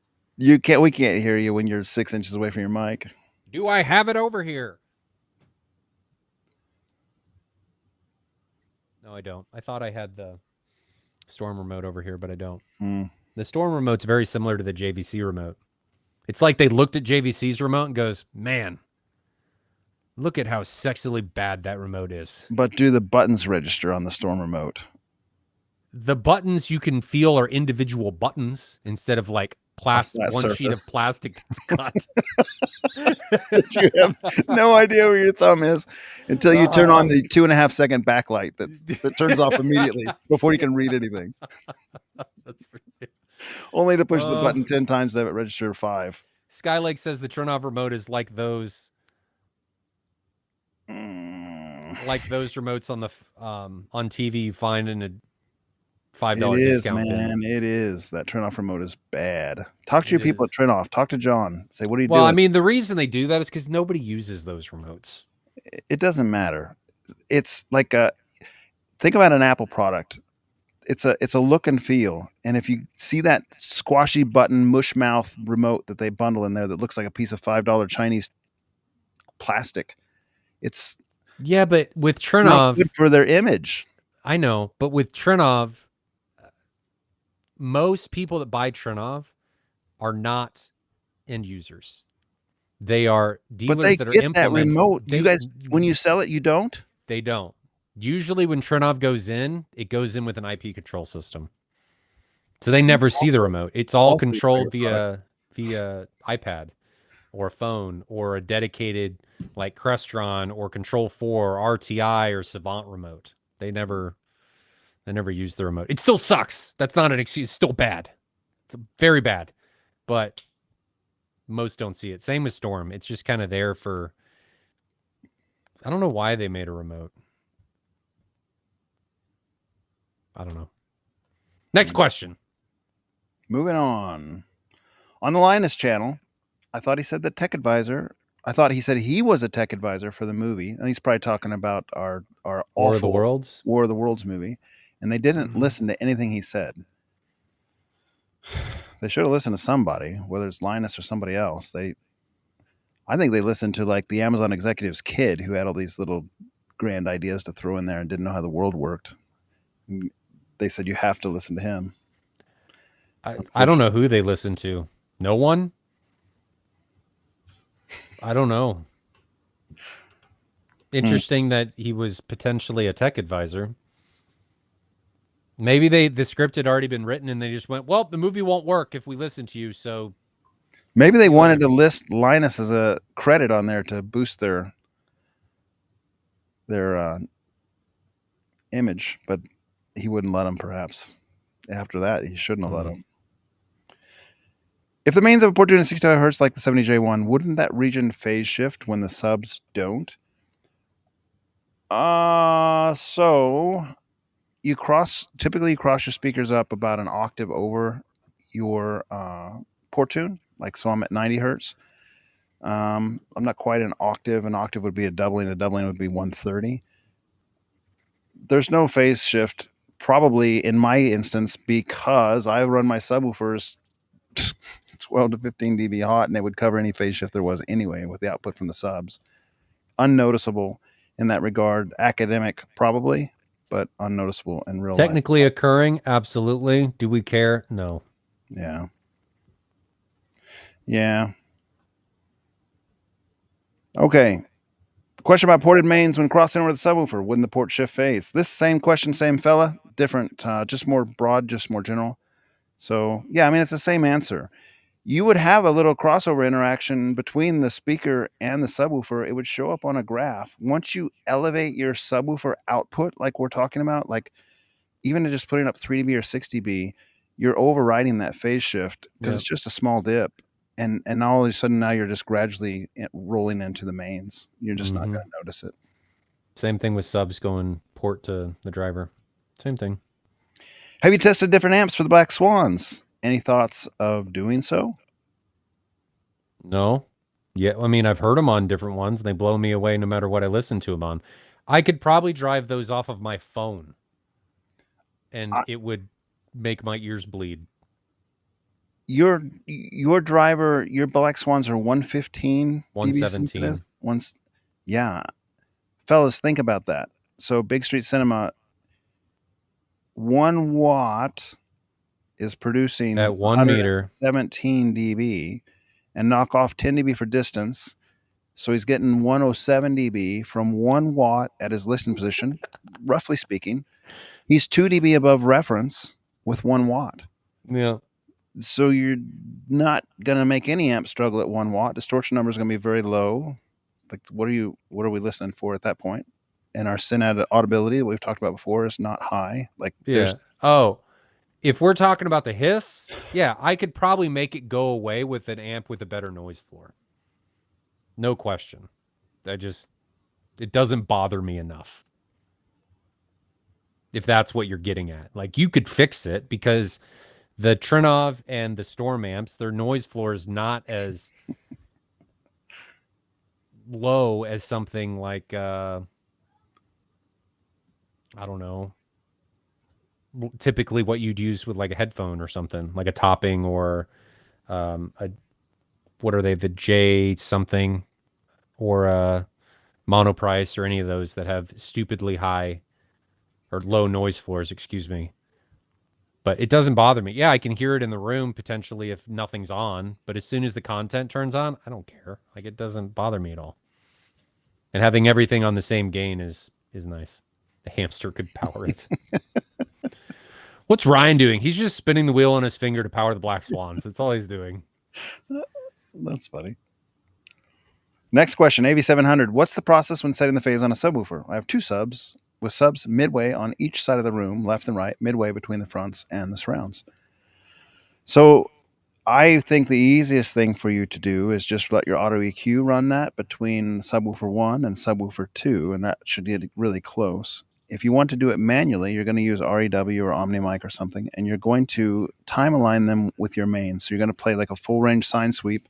S2: We can't hear you when you're 6 inches away from your mic.
S1: Do I have it over here? No, I don't. I thought I had the Storm remote over here, but I don't. The Storm remote's very similar to the JVC remote. It's like they looked at JVC's remote and goes, man, look at how sexily bad that remote is.
S2: But do the buttons register on the Storm remote?
S1: The buttons you can feel are individual buttons instead of like one
S2: surface.
S1: Sheet of plastic that's cut.
S2: You have no idea where your thumb is until you turn on the 2.5-second backlight that turns off immediately before you can read anything.
S1: That's pretty...
S2: Only to push the button 10 times to have it register 5.
S1: Skylake says the turn-off remote is like those remotes on the on TV you find in a $5 discount.
S2: Man, it is. That turn-off remote is bad. Talk to your people at Turn-Off. Talk to John. Say, what are you doing?
S1: Well, I mean, the reason they do that is because nobody uses those remotes.
S2: It doesn't matter. It's like think about an Apple product. It's a look and feel. And if you see that squashy button mush mouth remote that they bundle in there that looks like a piece of $5 Chinese plastic, it's
S1: but with Trinov,
S2: good for their image.
S1: I know, but with Trinov, most people that buy Trinov are not end users. They are dealers that are implementing
S2: that remote. You guys, when you sell it, you don't?
S1: They don't. Usually when Trinov goes in, it goes in with an IP control system. So they never see the remote. It's all controlled via iPad or phone or a dedicated like Crestron or Control 4 or RTI or Savant remote. They never use the remote. It still sucks. That's not an excuse. It's still bad. It's very bad. But most don't see it. Same with Storm. It's just kind of there for... I don't know why they made a remote. I don't know. Next question.
S2: Moving on. On the Linus channel, I thought he said that Tech Advisor... I thought he said he was a tech advisor for the movie. And he's probably talking about our
S1: War of the Worlds?
S2: War of the Worlds movie. And they didn't listen to anything he said. They should have listened to somebody, whether it's Linus or somebody else. I think they listened to like the Amazon executive's kid who had all these little grand ideas to throw in there and didn't know how the world worked. And they said, you have to listen to him.
S1: I don't know who they listened to. No one? I don't know. Interesting that he was potentially a tech advisor. Maybe the script had already been written and they just went, well, the movie won't work if we listen to you, so...
S2: Maybe they wanted to list Linus as a credit on there to boost their image, but he wouldn't let them, perhaps. After that, he shouldn't have let them. If the mains of a port doing 65 hertz like the 70J1, wouldn't that region phase shift when the subs don't? So you typically cross your speakers up about an octave over your port tune. Like, so I'm at 90 hertz. I'm not quite an octave. An octave would be a doubling. A doubling would be 130. There's no phase shift, probably in my instance, because I run my subwoofers 12 to 15 dB hot, and it would cover any phase shift there was anyway with the output from the subs. Unnoticeable in that regard. Academic, probably, but unnoticeable in real life.
S1: Technically occurring, absolutely. Do we care? No.
S2: Yeah. Yeah. Okay. Question about ported mains when crossing over the subwoofer. Wouldn't the port shift phase? This same question, same fella, different, just more broad, just more general. So, yeah, I mean, it's the same answer. You would have a little crossover interaction between the speaker and the subwoofer. It would show up on a graph. Once you elevate your subwoofer output, like we're talking about, like even just putting up 3 dB or 6 dB, you're overriding that phase shift because
S1: Yep.
S2: it's just a small dip. And all of a sudden now you're just gradually rolling into the mains. You're just not
S1: Mm-hmm.
S2: going to notice it.
S1: Same thing with subs going port to the driver. Same thing.
S2: Have you tested different amps for the Black Swans? Any thoughts of doing so?
S1: No. Yeah, I mean, I've heard them on different ones and they blow me away no matter what I listen to them on. I could probably drive those off of my phone and
S2: I,
S1: it would make my ears bleed.
S2: your driver, your Black Swans are 115 dB sensitive.
S1: 117.
S2: Yeah, fellas, think about that. So Big Street Cinema, 1 watt is producing
S1: At 1 meter.
S2: 117 dB, and knock off 10 dB for distance. So he's getting 107 dB from 1 watt at his listening position, roughly speaking. He's 2 dB above reference with 1 watt.
S1: Yeah.
S2: So you're not going to make any amp struggle at 1 watt. Distortion number is going to be very low. Like, what are we listening for at that point? And our syn audibility that we've talked about before is not high. Like,
S1: Yeah. Oh, if we're talking about the hiss, yeah, I could probably make it go away with an amp with a better noise floor. No question. It doesn't bother me enough. If that's what you're getting at. Like, you could fix it because the Trinov and the Storm amps, their noise floor is not as low as something like I don't know, typically what you'd use with like a headphone or something, like a topping or a what are they, the J something or a Monoprice or any of those that have stupidly high or low noise floors, excuse me. But it doesn't bother me. Yeah, I can hear it in the room potentially if nothing's on, but as soon as the content turns on, I don't care. Like, it doesn't bother me at all. And having everything on the same gain is nice. The hamster could power it. What's Ryan doing? He's just spinning the wheel on his finger to power the Black Swans. That's all he's doing.
S2: That's funny. Next question, AV700. What's the process when setting the phase on a subwoofer? I have 2 subs with subs midway on each side of the room, left and right, midway between the fronts and the surrounds. So I think the easiest thing for you to do is just let your auto EQ run that between subwoofer 1 and subwoofer 2, and that should get really close. If you want to do it manually, you're going to use REW or OmniMic or something, and you're going to time align them with your mains. So you're going to play like a full range sine sweep,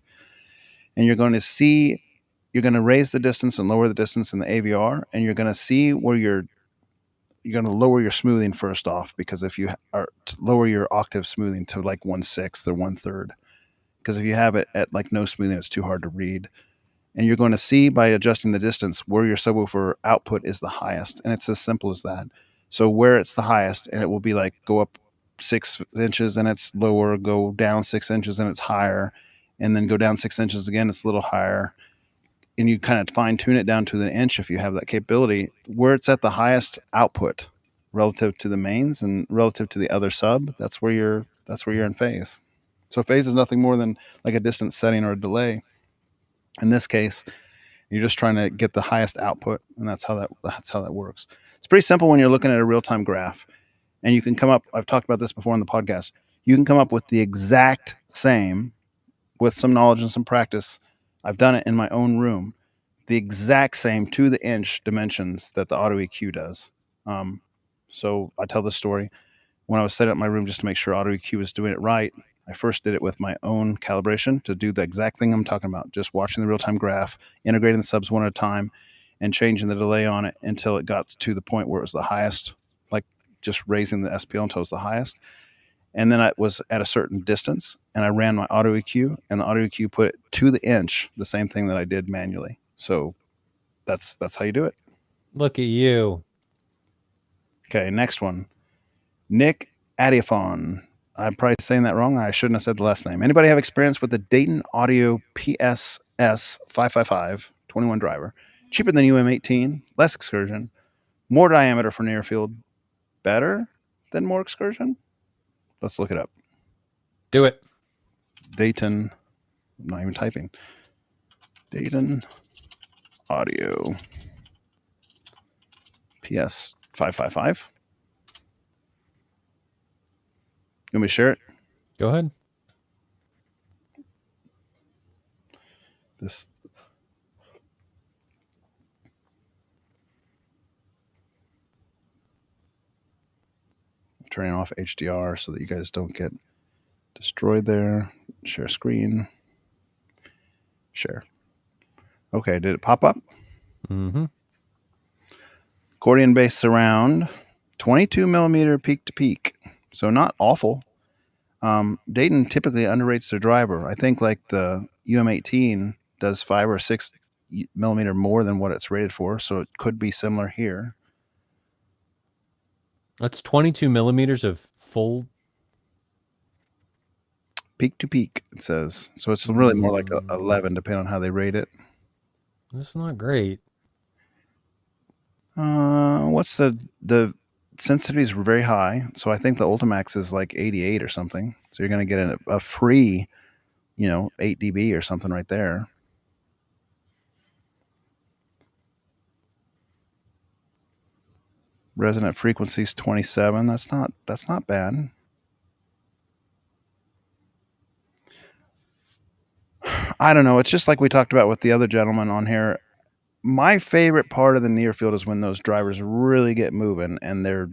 S2: and you're going to raise the distance and lower the distance in the AVR, and you're going to see where you're going to lower your smoothing first off, because if you are to lower your octave smoothing to like 1/6 or 1/3, because if you have it at like no smoothing, it's too hard to read. And you're going to see by adjusting the distance where your subwoofer output is the highest, and it's as simple as that. So where it's the highest, and it will be like go up 6 inches and it's lower, go down 6 inches and it's higher, and then go down 6 inches again, it's a little higher. And you kind of fine tune it down to the inch if you have that capability, where it's at the highest output relative to the mains and relative to the other sub. That's where you're in phase. So phase is nothing more than like a distance setting or a delay. In this case, you're just trying to get the highest output, and that's how that works. It's pretty simple when you're looking at a real-time graph, and you can come up. I've talked about this before on the podcast. You can come up with the exact same with some knowledge and some practice. I've done it in my own room, the exact same to the inch dimensions that the auto EQ does. So I tell this story. When I was setting up my room just to make sure auto EQ was doing it right, I first did it with my own calibration to do the exact thing I'm talking about, just watching the real-time graph, integrating the subs one at a time, and changing the delay on it until it got to the point where it was the highest, like just raising the SPL until it was the highest. And then I was at a certain distance, and I ran my auto EQ, and the auto EQ put it to the inch, the same thing that I did manually. So that's how you do it.
S1: Look at you.
S2: Okay, next one. Nick Adiafon. I'm probably saying that wrong. I shouldn't have said the last name. Anybody have experience with the Dayton Audio PSS 555 21 driver? Cheaper than UM18, less excursion, more diameter for near field, better than more excursion? Let's look it up.
S1: Do it.
S2: Dayton, I'm not even typing. Dayton Audio PS 555. You want me to share it?
S1: Go ahead.
S2: This turning off HDR so that you guys don't get destroyed there. Share screen. Share. Okay, did it pop up?
S1: Mm-hmm.
S2: Accordion bass surround, 22 millimeter peak to peak. So not awful. Dayton typically underrates their driver. I think like the UM18 does 5 or 6 millimeter more than what it's rated for, so it could be similar here.
S1: That's 22 millimeters of full
S2: Peak to peak, it says. So it's really more like 11, depending on how they rate it.
S1: That's not great.
S2: What's the sensitivity is very high, so I think the Ultimax is like 88 or something. So you're going to get a free, 8 dB or something right there. Resonant frequencies 27. That's not bad. I don't know. It's just like we talked about with the other gentleman on here. My favorite part of the near field is when those drivers really get moving and they're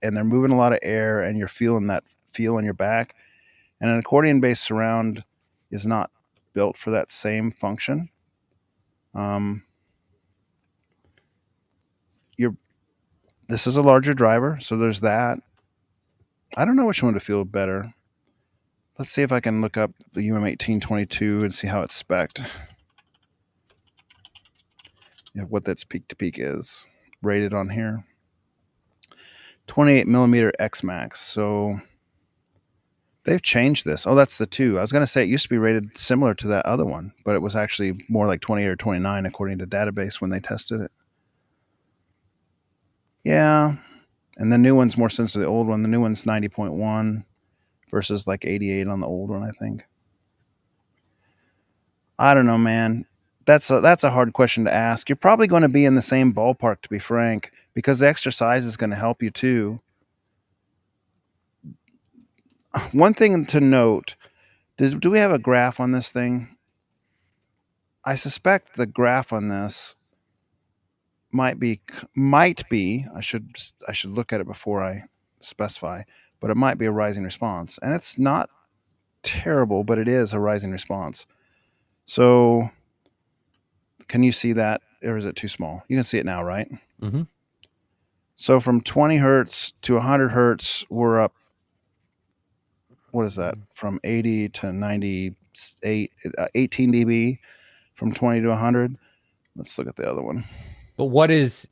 S2: moving a lot of air and you're feeling that feel in your back. And an accordion based surround is not built for that same function. This is a larger driver, so there's that. I don't know which one to feel better. Let's see if I can look up the UM1822 and see how it's spec'd. Yeah, what that's peak to peak is rated on here. 28 millimeter X Max. So they've changed this. Oh, that's the 2. I was going to say it used to be rated similar to that other one, but it was actually more like 20 or 29 according to database when they tested it. Yeah. And the new one's more sensitive to the old one. The new one's 90.1 versus like 88 on the old one, I think. I don't know, man. That's a hard question to ask. You're probably going to be in the same ballpark, to be frank, because the extra size is going to help you too. One thing to note: do we have a graph on this thing? I suspect the graph on this might be. I should look at it before I specify, but it might be a rising response, and it's not terrible, but it is a rising response. So, can you see that, or is it too small? You can see it now, right?
S1: Mm-hmm.
S2: So from 20 hertz to 100 hertz, we're up. What is that? From 80 to 98, 18 dB from 20 to 100. Let's look at the other one.
S1: But what is?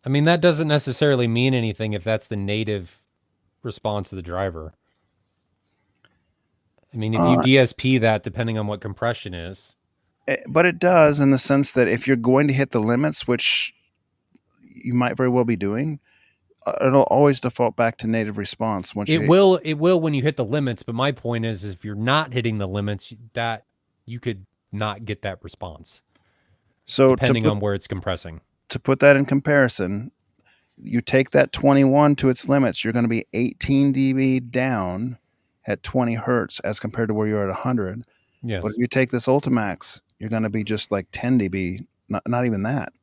S1: I mean, that doesn't necessarily mean anything if that's the native response of the driver. I mean, if you DSP that, depending on what compression is.
S2: But it does in the sense that if you're going to hit the limits, which you might very well be doing, it'll always default back to native response once
S1: It will when you hit the limits, but my point is if you're not hitting the limits, that you could not get that response. So depending on where it's compressing.
S2: To put that in comparison, you take that 21 to its limits, you're going to be 18 dB down at 20 hertz as compared to where you're at 100.
S1: Yes.
S2: But if you take this Ultimax, you're going to be just like 10 dB, not even that.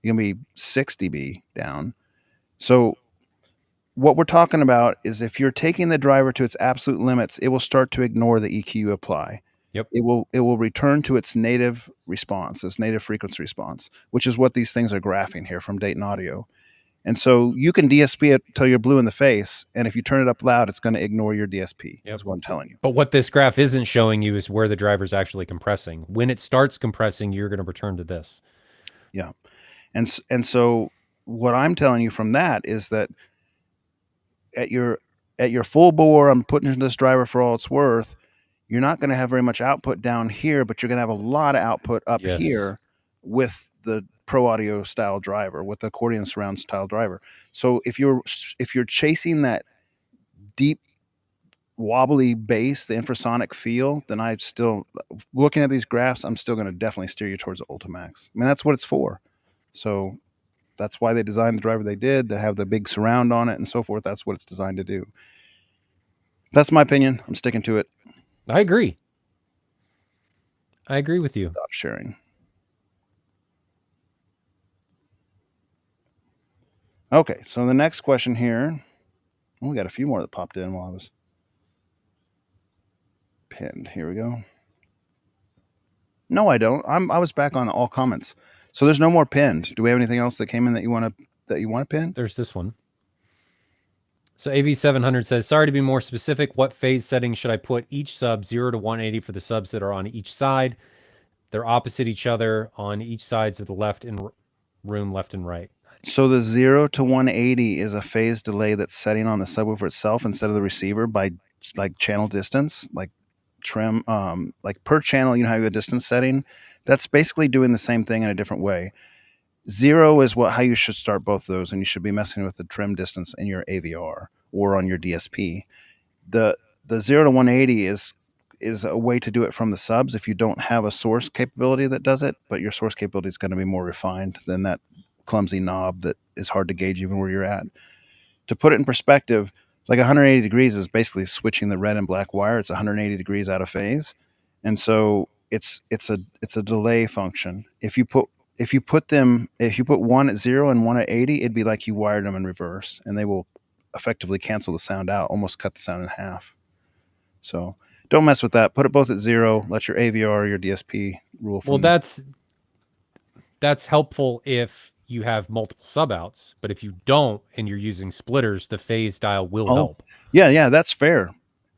S2: You're going to be 6 dB down. So what we're talking about is if you're taking the driver to its absolute limits, it will start to ignore the EQ you apply.
S1: Yep.
S2: It will return to its native response, its native frequency response, which is what these things are graphing here from Dayton Audio. And so you can DSP it till you're blue in the face, and if you turn it up loud, it's going to ignore your DSP. Yep. Is what I'm telling you.
S1: But what this graph isn't showing you is where the driver's actually compressing. When it starts compressing, you're going to return to this.
S2: Yeah. And so what I'm telling you from that is that at your full bore, I'm putting in this driver for all it's worth, you're not going to have very much output down here, but you're going to have a lot of output up here with the Pro Audio style driver, with the accordion surround style driver. So if you're chasing that deep wobbly bass, the infrasonic feel, then I still, looking at these graphs, I'm still going to definitely steer you towards the Ultimax. I mean, that's what it's for. So that's why they designed the driver they did, to have the big surround on it and so forth. That's what it's designed to do. That's my opinion. I'm sticking to it.
S1: I agree. I agree with you.
S2: Stop sharing. Okay, so the next question here. Oh, we got a few more that popped in while I was pinned. Here we go. No, I don't. I was back on all comments. So there's no more pinned. Do we have anything else that came in that you want to pin?
S1: There's this one. So AV700 says, sorry to be more specific. What phase settings should I put each sub 0 to 180 for the subs that are on each side? They're opposite each other on each sides of the left and room, left and right.
S2: So the 0 to 180 is a phase delay that's setting on the subwoofer itself instead of the receiver by like channel distance, like trim, like per channel. You know how you have a distance setting. That's basically doing the same thing in a different way. 0 is how you should start both those, and you should be messing with the trim distance in your AVR or on your DSP. The 0 to 180 is a way to do it from the subs if you don't have a source capability that does it, but your source capability is going to be more refined than that clumsy knob that is hard to gauge even where you're at. To put it in perspective, like 180 degrees is basically switching the red and black wire. It's 180 degrees out of phase, and so it's a delay function. If you put one at 0 and one at 80, it'd be like you wired them in reverse, and they will effectively cancel the sound out, almost cut the sound in half. So don't mess with that. Put it both at 0. Let your AVR, your DSP rule.
S1: Well, that's helpful if you have multiple sub outs, but if you don't and you're using splitters, the phase dial will help.
S2: Yeah, that's fair.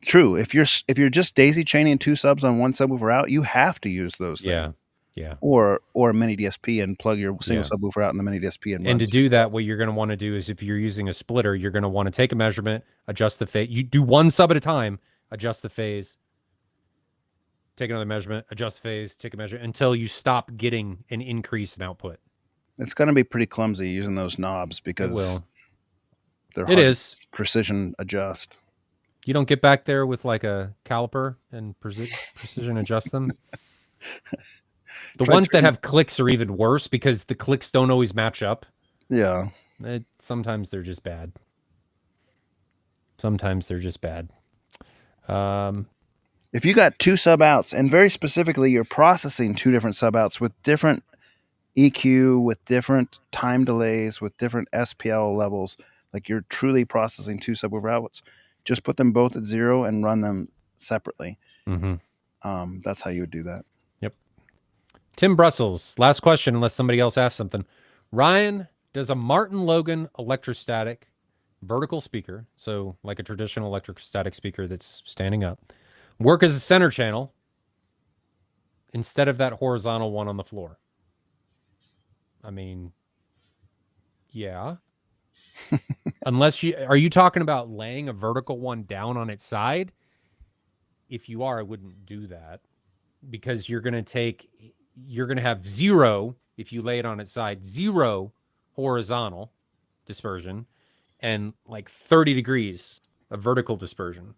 S2: True. If you're just daisy chaining 2 subs on one subwoofer out, you have to use those things.
S1: Yeah.
S2: Or a mini DSP and plug your single subwoofer out in the mini DSP
S1: and to do that, what you're going to want to do is if you're using a splitter, you're going to want to take a measurement, adjust the phase. You do one sub at a time, adjust the phase, take another measurement, adjust the phase, take a measurement until you stop getting an increase in output.
S2: It's going to be pretty clumsy using those knobs because they're hard to precision adjust.
S1: You don't get back there with like a caliper and precision adjust them. The ones that have clicks are even worse because the clicks don't always match up.
S2: Yeah.
S1: Sometimes they're just bad.
S2: If you got 2 sub outs, and very specifically, you're processing 2 different sub outs with different EQ, with different time delays, with different SPL levels, like you're truly processing 2 subwoofer outputs, just put them both at 0 and run them separately.
S1: Mm-hmm.
S2: That's how you would do that.
S1: Yep. Tim Brussels, last question, unless somebody else asks something. Ryan, does a Martin Logan electrostatic vertical speaker, so like a traditional electrostatic speaker that's standing up, work as a center channel instead of that horizontal one on the floor? I mean, yeah. Unless are you talking about laying a vertical one down on its side? If you are, I wouldn't do that because you're going to have 0 if you lay it on its side, 0 horizontal dispersion and like 30 degrees of vertical dispersion.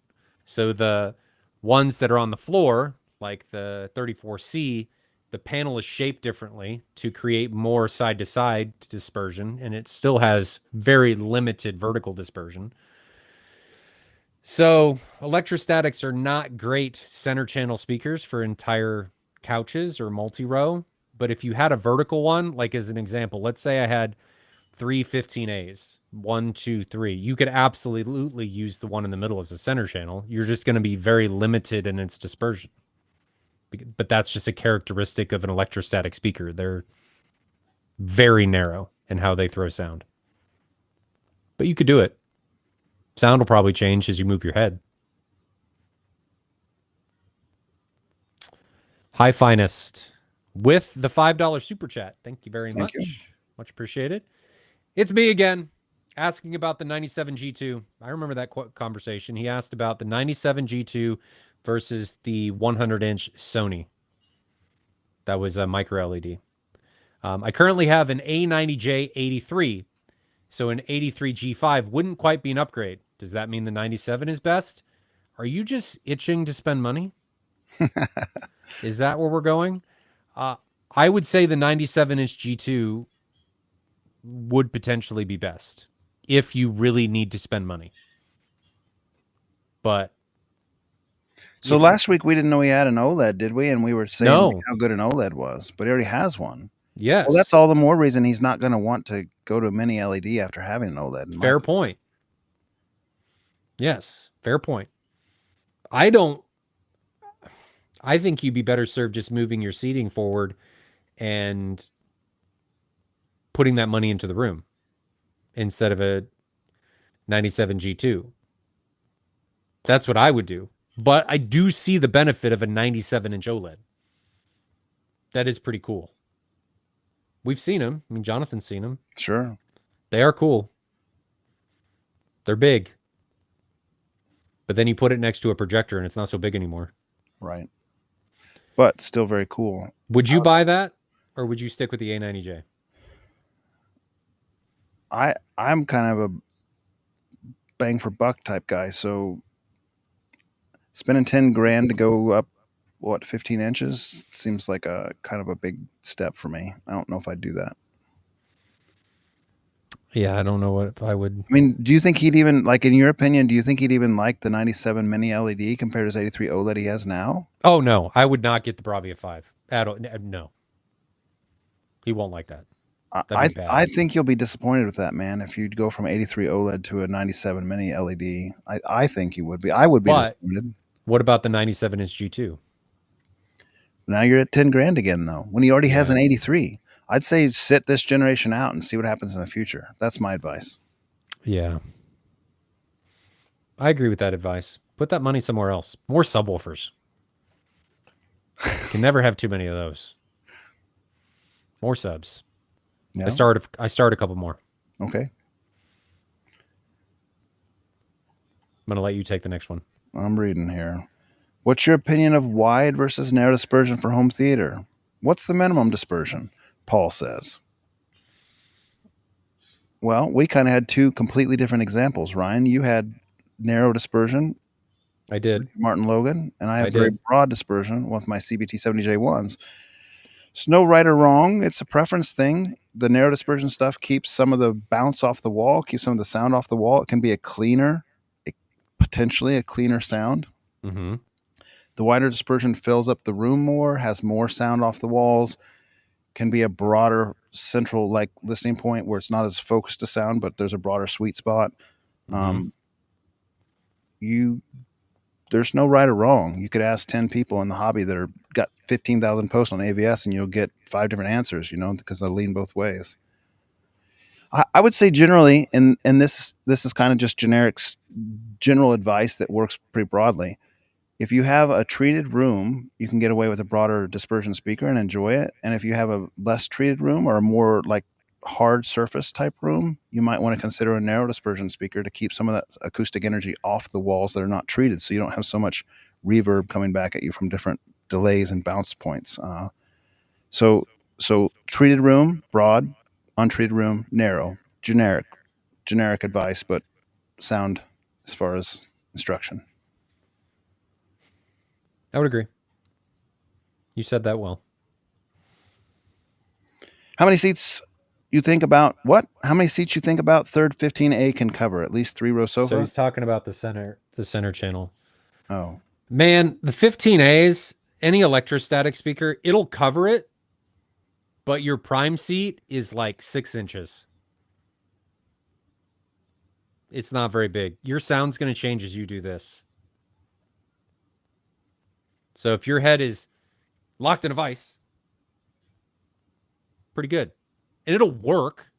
S1: So the ones that are on the floor, like the 34C, the panel is shaped differently to create more side-to-side dispersion, and it still has very limited vertical dispersion. So electrostatics are not great center channel speakers for entire couches or multi-row. But if you had a vertical one, like as an example, let's say I had 3 15As, 1, 2, 3. You could absolutely use the one in the middle as a center channel. You're just going to be very limited in its dispersion. But that's just a characteristic of an electrostatic speaker. They're very narrow in how they throw sound. But you could do it. Sound will probably change as you move your head. High Finest with the $5 super chat. Thank you very much. Much appreciated. It's me again asking about the 97 G2. I remember that conversation. He asked about the 97 G2 versus the 100-inch Sony. That was a micro LED. I currently have an A90J 83, so an 83 G5 wouldn't quite be an upgrade. Does that mean the 97 is best? Are you just itching to spend money? Is that where we're going? I would say the 97-inch G2 would potentially be best if you really need to spend money. But
S2: So last week we didn't know he had an OLED, did we? And we were saying like,
S1: No.
S2: how good an OLED was, but he already has one.
S1: Yes.
S2: Well, that's all the more reason he's not going to want to go to a mini LED after having an OLED.
S1: Fair point. Yes, fair point. I think you'd be better served just moving your seating forward and putting that money into the room instead of a 97 G2. That's what I would do. But I do see the benefit of a 97-inch OLED. That is pretty cool. We've seen them. I mean, Jonathan's seen them.
S2: Sure.
S1: They are cool. They're big. But then you put it next to a projector and it's not so big anymore.
S2: Right. But still very cool.
S1: Would you buy that or would you stick with the A90J?
S2: I'm kind of a bang for buck type guy, so spending 10 grand to go up 15 inches seems like a kind of a big step for me. I don't know if I'd do that.
S1: Yeah, I don't know what if I would.
S2: I mean, do you think he'd even, like, in your opinion, do you think he'd even like the 97 mini LED compared to his 83 OLED he has now?
S1: Oh, no. I would not get the Bravia 5. No. He won't like that.
S2: I think you'll be disappointed with that, man, if you'd go from 83 OLED to a 97 mini LED. I think you would be. I would be disappointed.
S1: What about the 97-inch G2?
S2: Now you're at 10 grand again, though, when he already has an 83. I'd say sit this generation out and see what happens in the future. That's my advice.
S1: Yeah. I agree with that advice. Put that money somewhere else. More subwoofers. Can never have too many of those. More subs. Yeah. I start a couple more.
S2: Okay.
S1: I'm going to let you take the next one.
S2: I'm reading here. What's your opinion of wide versus narrow dispersion for home theater? What's the minimum dispersion? Paul says. Well, we kind of had two completely different examples, Ryan. You had narrow dispersion.
S1: I did.
S2: Martin Logan. And I have very broad dispersion with my CBT70J1s. It's no right or wrong. It's a preference thing. The narrow dispersion stuff keeps some of the bounce off the wall, keeps some of the sound off the wall. It can be potentially a cleaner sound.
S1: Mm-hmm.
S2: The wider dispersion fills up the room more, has more sound off the walls, can be a broader central like listening point where it's not as focused to sound, but there's a broader sweet spot. Mm-hmm. There's no right or wrong. You could ask 10 people in the hobby that are got 15,000 posts on AVS and you'll get 5 different answers, because they lean both ways. I would say generally, and this is kind of just general advice that works pretty broadly. If you have a treated room, you can get away with a broader dispersion speaker and enjoy it. And if you have a less treated room or a more like hard surface type room, you might want to consider a narrow dispersion speaker to keep some of that acoustic energy off the walls that are not treated, so you don't have so much reverb coming back at you from different delays and bounce points. So treated room, broad; untreated room, narrow. Generic advice, but sound as far as instruction.
S1: I would agree. You said that well.
S2: How many seats you think about How many seats you think about third 15A can cover? At least 3-row sofa?
S1: So he's talking about the center channel.
S2: Oh.
S1: Man, the 15As, any electrostatic speaker, it'll cover it, but your prime seat is like 6 inches. It's not very big. Your sound's going to change as you do this. So if your head is locked in a vise, pretty good. And it'll work,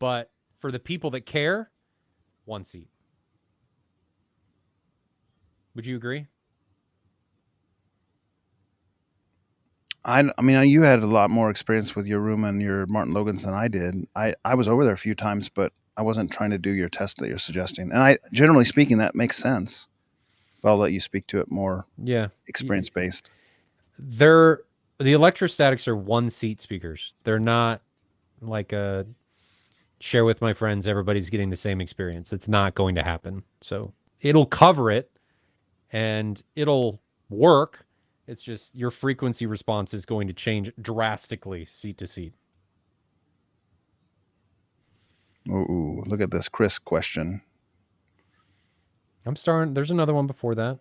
S1: but for the people that care, 1 seat. Would you agree?
S2: I mean, you had a lot more experience with your room and your Martin Logans than I did. I was over there a few times, but I wasn't trying to do your test that you're suggesting. And generally speaking, that makes sense. But I'll let you speak to it more.
S1: Yeah,
S2: experience based.
S1: The electrostatics are 1-seat speakers. They're not like a share with my friends. Everybody's getting the same experience. It's not going to happen. So it'll cover it and it'll work. It's just your frequency response is going to change drastically seat to seat.
S2: Ooh, look at this Chris question.
S1: I'm starting. There's another one before that.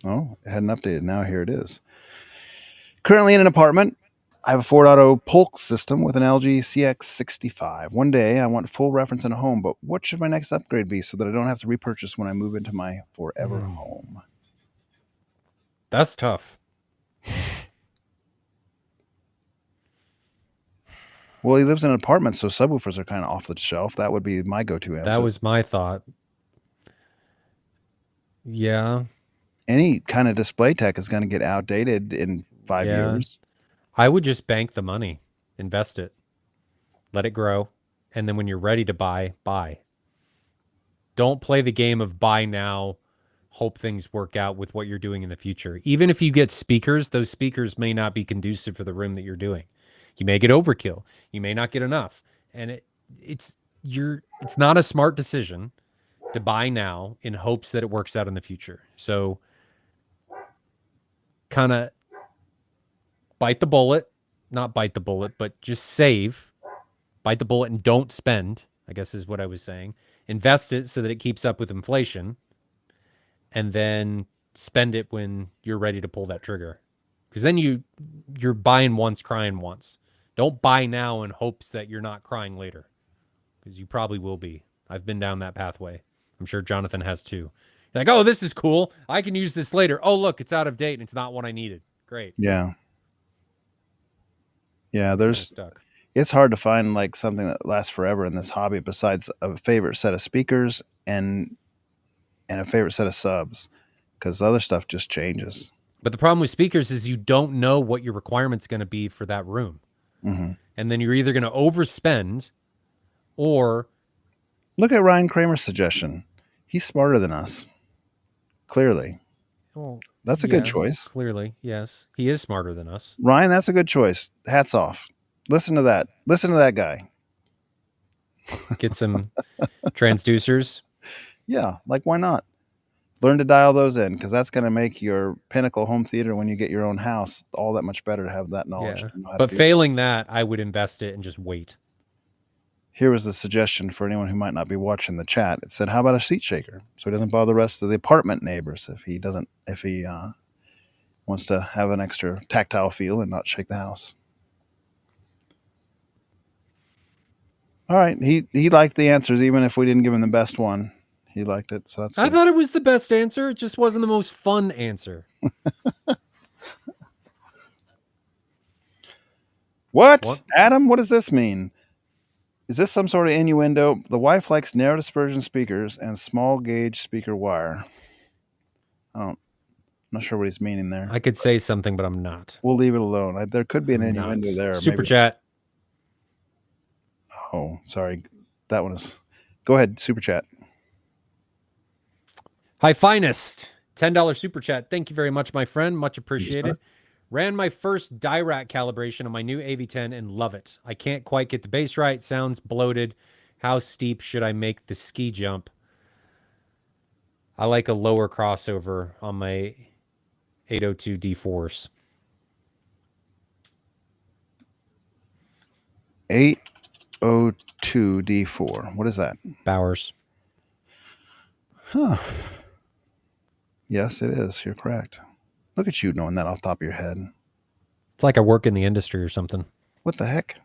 S2: Oh, it hadn't updated. Now here it is. Currently in an apartment. I have a 4.0 Polk system with an LG CX65. One day I want full reference in a home, but what should my next upgrade be so that I don't have to repurchase when I move into my forever home?
S1: That's tough.
S2: Well, he lives in an apartment, so subwoofers are kind of off the shelf. That would be my go-to answer.
S1: That was my thought. Yeah.
S2: Any kind of display tech is going to get outdated in 5 years.
S1: I would just bank the money, invest it, let it grow, and then when you're ready to buy, buy. Don't play the game of buy now, hope things work out with what you're doing in the future. Even if you get speakers, those speakers may not be conducive for the room that you're doing. You may get overkill. You may not get enough. And it's not a smart decision to buy now in hopes that it works out in the future. So kind of bite the bullet, not bite the bullet, but just save, bite the bullet and don't spend, I guess is what I was saying. Invest it so that it keeps up with inflation and then spend it when you're ready to pull that trigger. Because then you're buying once, crying once. Don't buy now in hopes that you're not crying later. Because you probably will be. I've been down that pathway. I'm sure Jonathan has too. You're like, oh, this is cool. I can use this later. Oh, look, it's out of date and it's not what I needed. Great.
S2: Yeah. Yeah,
S1: Stuck.
S2: It's hard to find like something that lasts forever in this hobby besides a favorite set of speakers and a favorite set of subs, because other stuff just changes.
S1: But the problem with speakers is you don't know what your requirement's going to be for that room.
S2: Mm-hmm.
S1: And then you're either going to overspend or
S2: look at Ryan Kramer's suggestion. He's smarter than us. Clearly.
S1: Well,
S2: that's a good choice.
S1: Clearly, yes. He is smarter than us.
S2: Ryan, that's a good choice. Hats off. Listen to that. Listen to that guy.
S1: Get some transducers.
S2: Yeah, like why not? Learn to dial those in, because that's going to make your pinnacle home theater when you get your own house all that much better to have that knowledge.
S1: Yeah. But failing that, I would invest it and just wait.
S2: Here was the suggestion for anyone who might not be watching the chat. It said, how about a seat shaker? So he doesn't bother the rest of the apartment neighbors if he wants to have an extra tactile feel and not shake the house. All right. He liked the answers, even if we didn't give him the best one. He liked it. So that's good.
S1: I thought it was the best answer. It just wasn't the most fun answer.
S2: What? Adam, what does this mean? Is this some sort of innuendo? The wife likes narrow dispersion speakers and small gauge speaker wire. I'm not sure what he's meaning there.
S1: I could say something, but I'm not.
S2: We'll leave it alone. There could be an innuendo there.
S1: Super chat.
S2: Oh, sorry. That one is. Go ahead. Super chat.
S1: Hi, Finest. $10 super chat. Thank you very much, my friend. Much appreciated. Ran my first Dirac calibration on my new AV10 and love it. I can't quite get the bass right. Sounds bloated. How steep should I make the ski jump? I like a lower crossover on my 802 D4s.
S2: 802 D4. What is that?
S1: Bowers.
S2: Huh. Yes, it is. You're correct. Look at you knowing that off the top of your head.
S1: It's like I work in the industry or something.
S2: What the heck?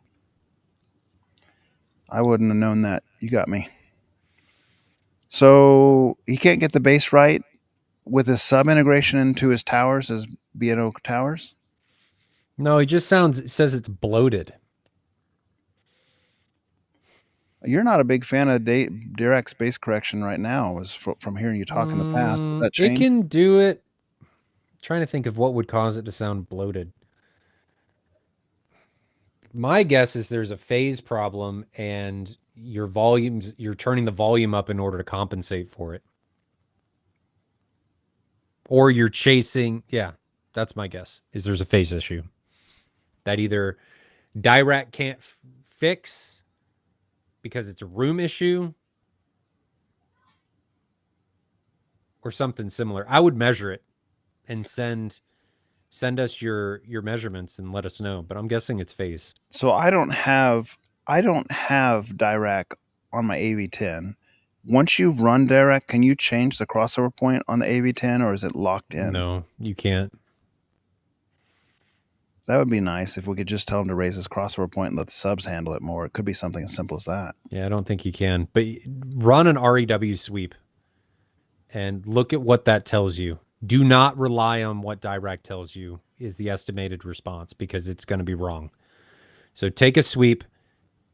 S2: I wouldn't have known that. You got me. So he can't get the bass right with his sub integration into his towers, his B&O towers?
S1: No, he just says it's bloated.
S2: You're not a big fan of Dirac's bass correction right now, from hearing you talk in the past. Has that changed?
S1: It can do it. I'm trying to think of what would cause it to sound bloated. My guess is there's a phase problem and you're turning the volume up in order to compensate for it. Or you're chasing, that's my guess, is there's a phase issue that either Dirac can't fix because it's a room issue or something similar. I would measure it and send us your measurements and let us know, but I'm guessing it's phase.
S2: So I don't have Dirac on my AV10, once you've run Derek, can you change the crossover point on the AV10, or is it locked in?
S1: No, you can't.
S2: That would be nice if we could just tell him to raise his crossover point and let the subs handle it more. It could be something as simple as that.
S1: Yeah, I don't think you can. But run an REW sweep and look at what that tells you. Do not rely on what Direct tells you is the estimated response, because it's going to be wrong. So take a sweep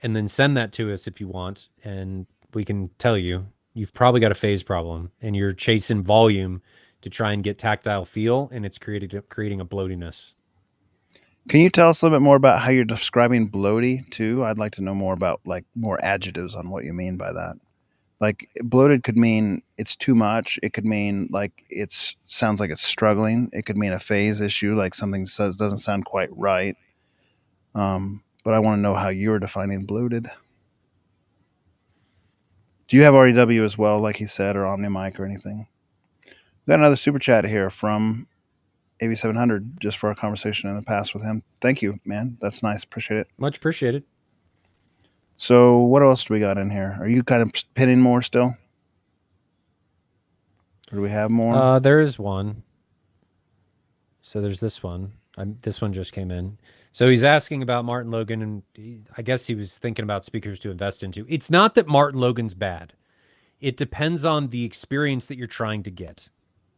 S1: and then send that to us if you want, and we can tell you you've probably got a phase problem and you're chasing volume to try and get tactile feel, and it's creating a bloatiness.
S2: Can you tell us a little bit more about how you're describing bloaty too? I'd like to know more about like more adjectives on what you mean by that. Like bloated could mean it's too much. It could mean like it's sounds like it's struggling. It could mean a phase issue, like something says doesn't sound quite right. But I want to know how you're defining bloated. Do you have REW as well, like he said, or OmniMic or anything? We got another super chat here from AV700 just for our conversation in the past with him. Thank you, man. That's nice. Appreciate it.
S1: Much appreciated.
S2: So what else do we got in here? Are you kind of pinning more still? Or do we have more?
S1: There is one. So there's this one. This one just came in. So he's asking about Martin Logan, and I guess he was thinking about speakers to invest into. It's not that Martin Logan's bad. It depends on the experience that you're trying to get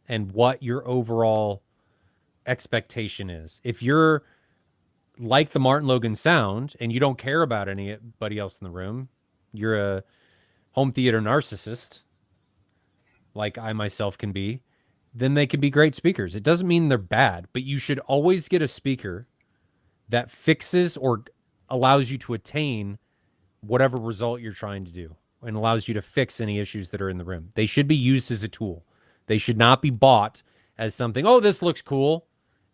S1: and what your overall expectation is. If you're like the Martin Logan sound and you don't care about anybody else in the room, you're a home theater narcissist, like I myself can be, then they can be great speakers. It doesn't mean they're bad, but you should always get a speaker that fixes or allows you to attain whatever result you're trying to do and allows you to fix any issues that are in the room. They should be used as a tool. They should not be bought as something, oh, this looks cool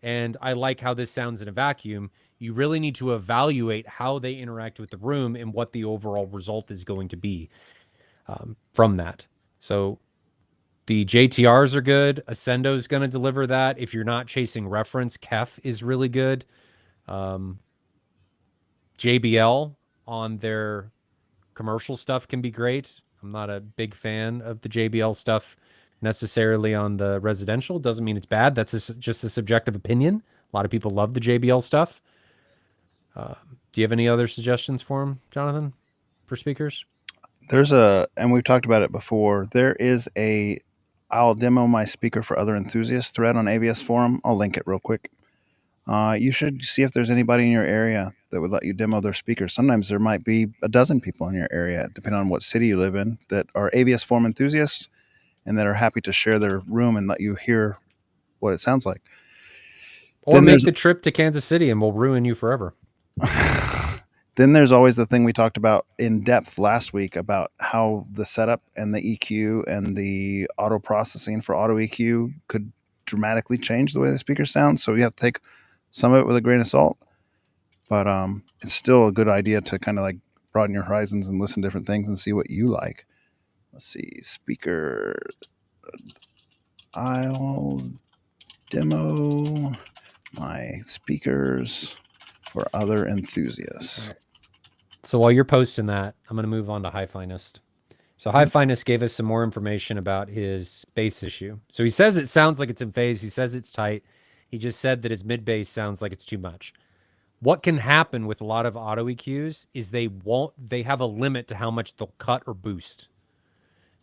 S1: and I like how this sounds in a vacuum. You really need to evaluate how they interact with the room and what the overall result is going to be from that. So the JTRs are good. Ascendo is going to deliver that. If you're not chasing reference, Kef is really good. JBL on their commercial stuff can be great. I'm not a big fan of the JBL stuff necessarily on the residential. Doesn't mean it's bad. That's just a subjective opinion. A lot of people love the JBL stuff. Do you have any other suggestions for him, Jonathan, for speakers?
S2: And we've talked about it before. There is I'll demo my speaker for other enthusiasts thread on AVS forum. I'll link it real quick. You should see if there's anybody in your area that would let you demo their speakers. Sometimes there might be a dozen people in your area, depending on what city you live in, that are AVS forum enthusiasts and that are happy to share their room and let you hear what it sounds like.
S1: Or make the trip to Kansas City and we'll ruin you forever.
S2: Then there's always the thing we talked about in depth last week about how the setup and the EQ and the auto processing for auto EQ could dramatically change the way the speakers sound. So you have to take some of it with a grain of salt. But it's still a good idea to kind of like broaden your horizons and listen to different things and see what you like. Let's see, speaker. I'll demo my speakers for other enthusiasts.
S1: Right. So while you're posting that, I'm going to move on to High Finest. So High Finest gave us some more information about his bass issue. So he says it sounds like it's in phase. He says it's tight. He just said that his mid bass sounds like it's too much. What can happen with a lot of auto EQs is they have a limit to how much they'll cut or boost.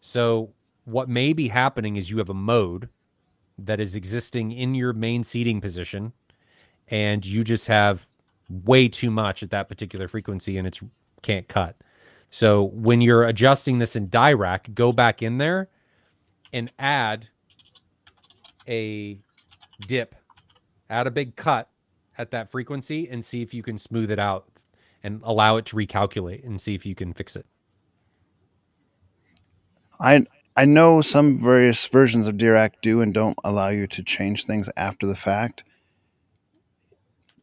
S1: So what may be happening is you have a mode that is existing in your main seating position and you just have way too much at that particular frequency and it can't cut. So when you're adjusting this in DIRAC, go back in there and add a dip, add a big cut at that frequency and see if you can smooth it out and allow it to recalculate and see if you can fix it.
S2: I know some various versions of DIRAC do and don't allow you to change things after the fact.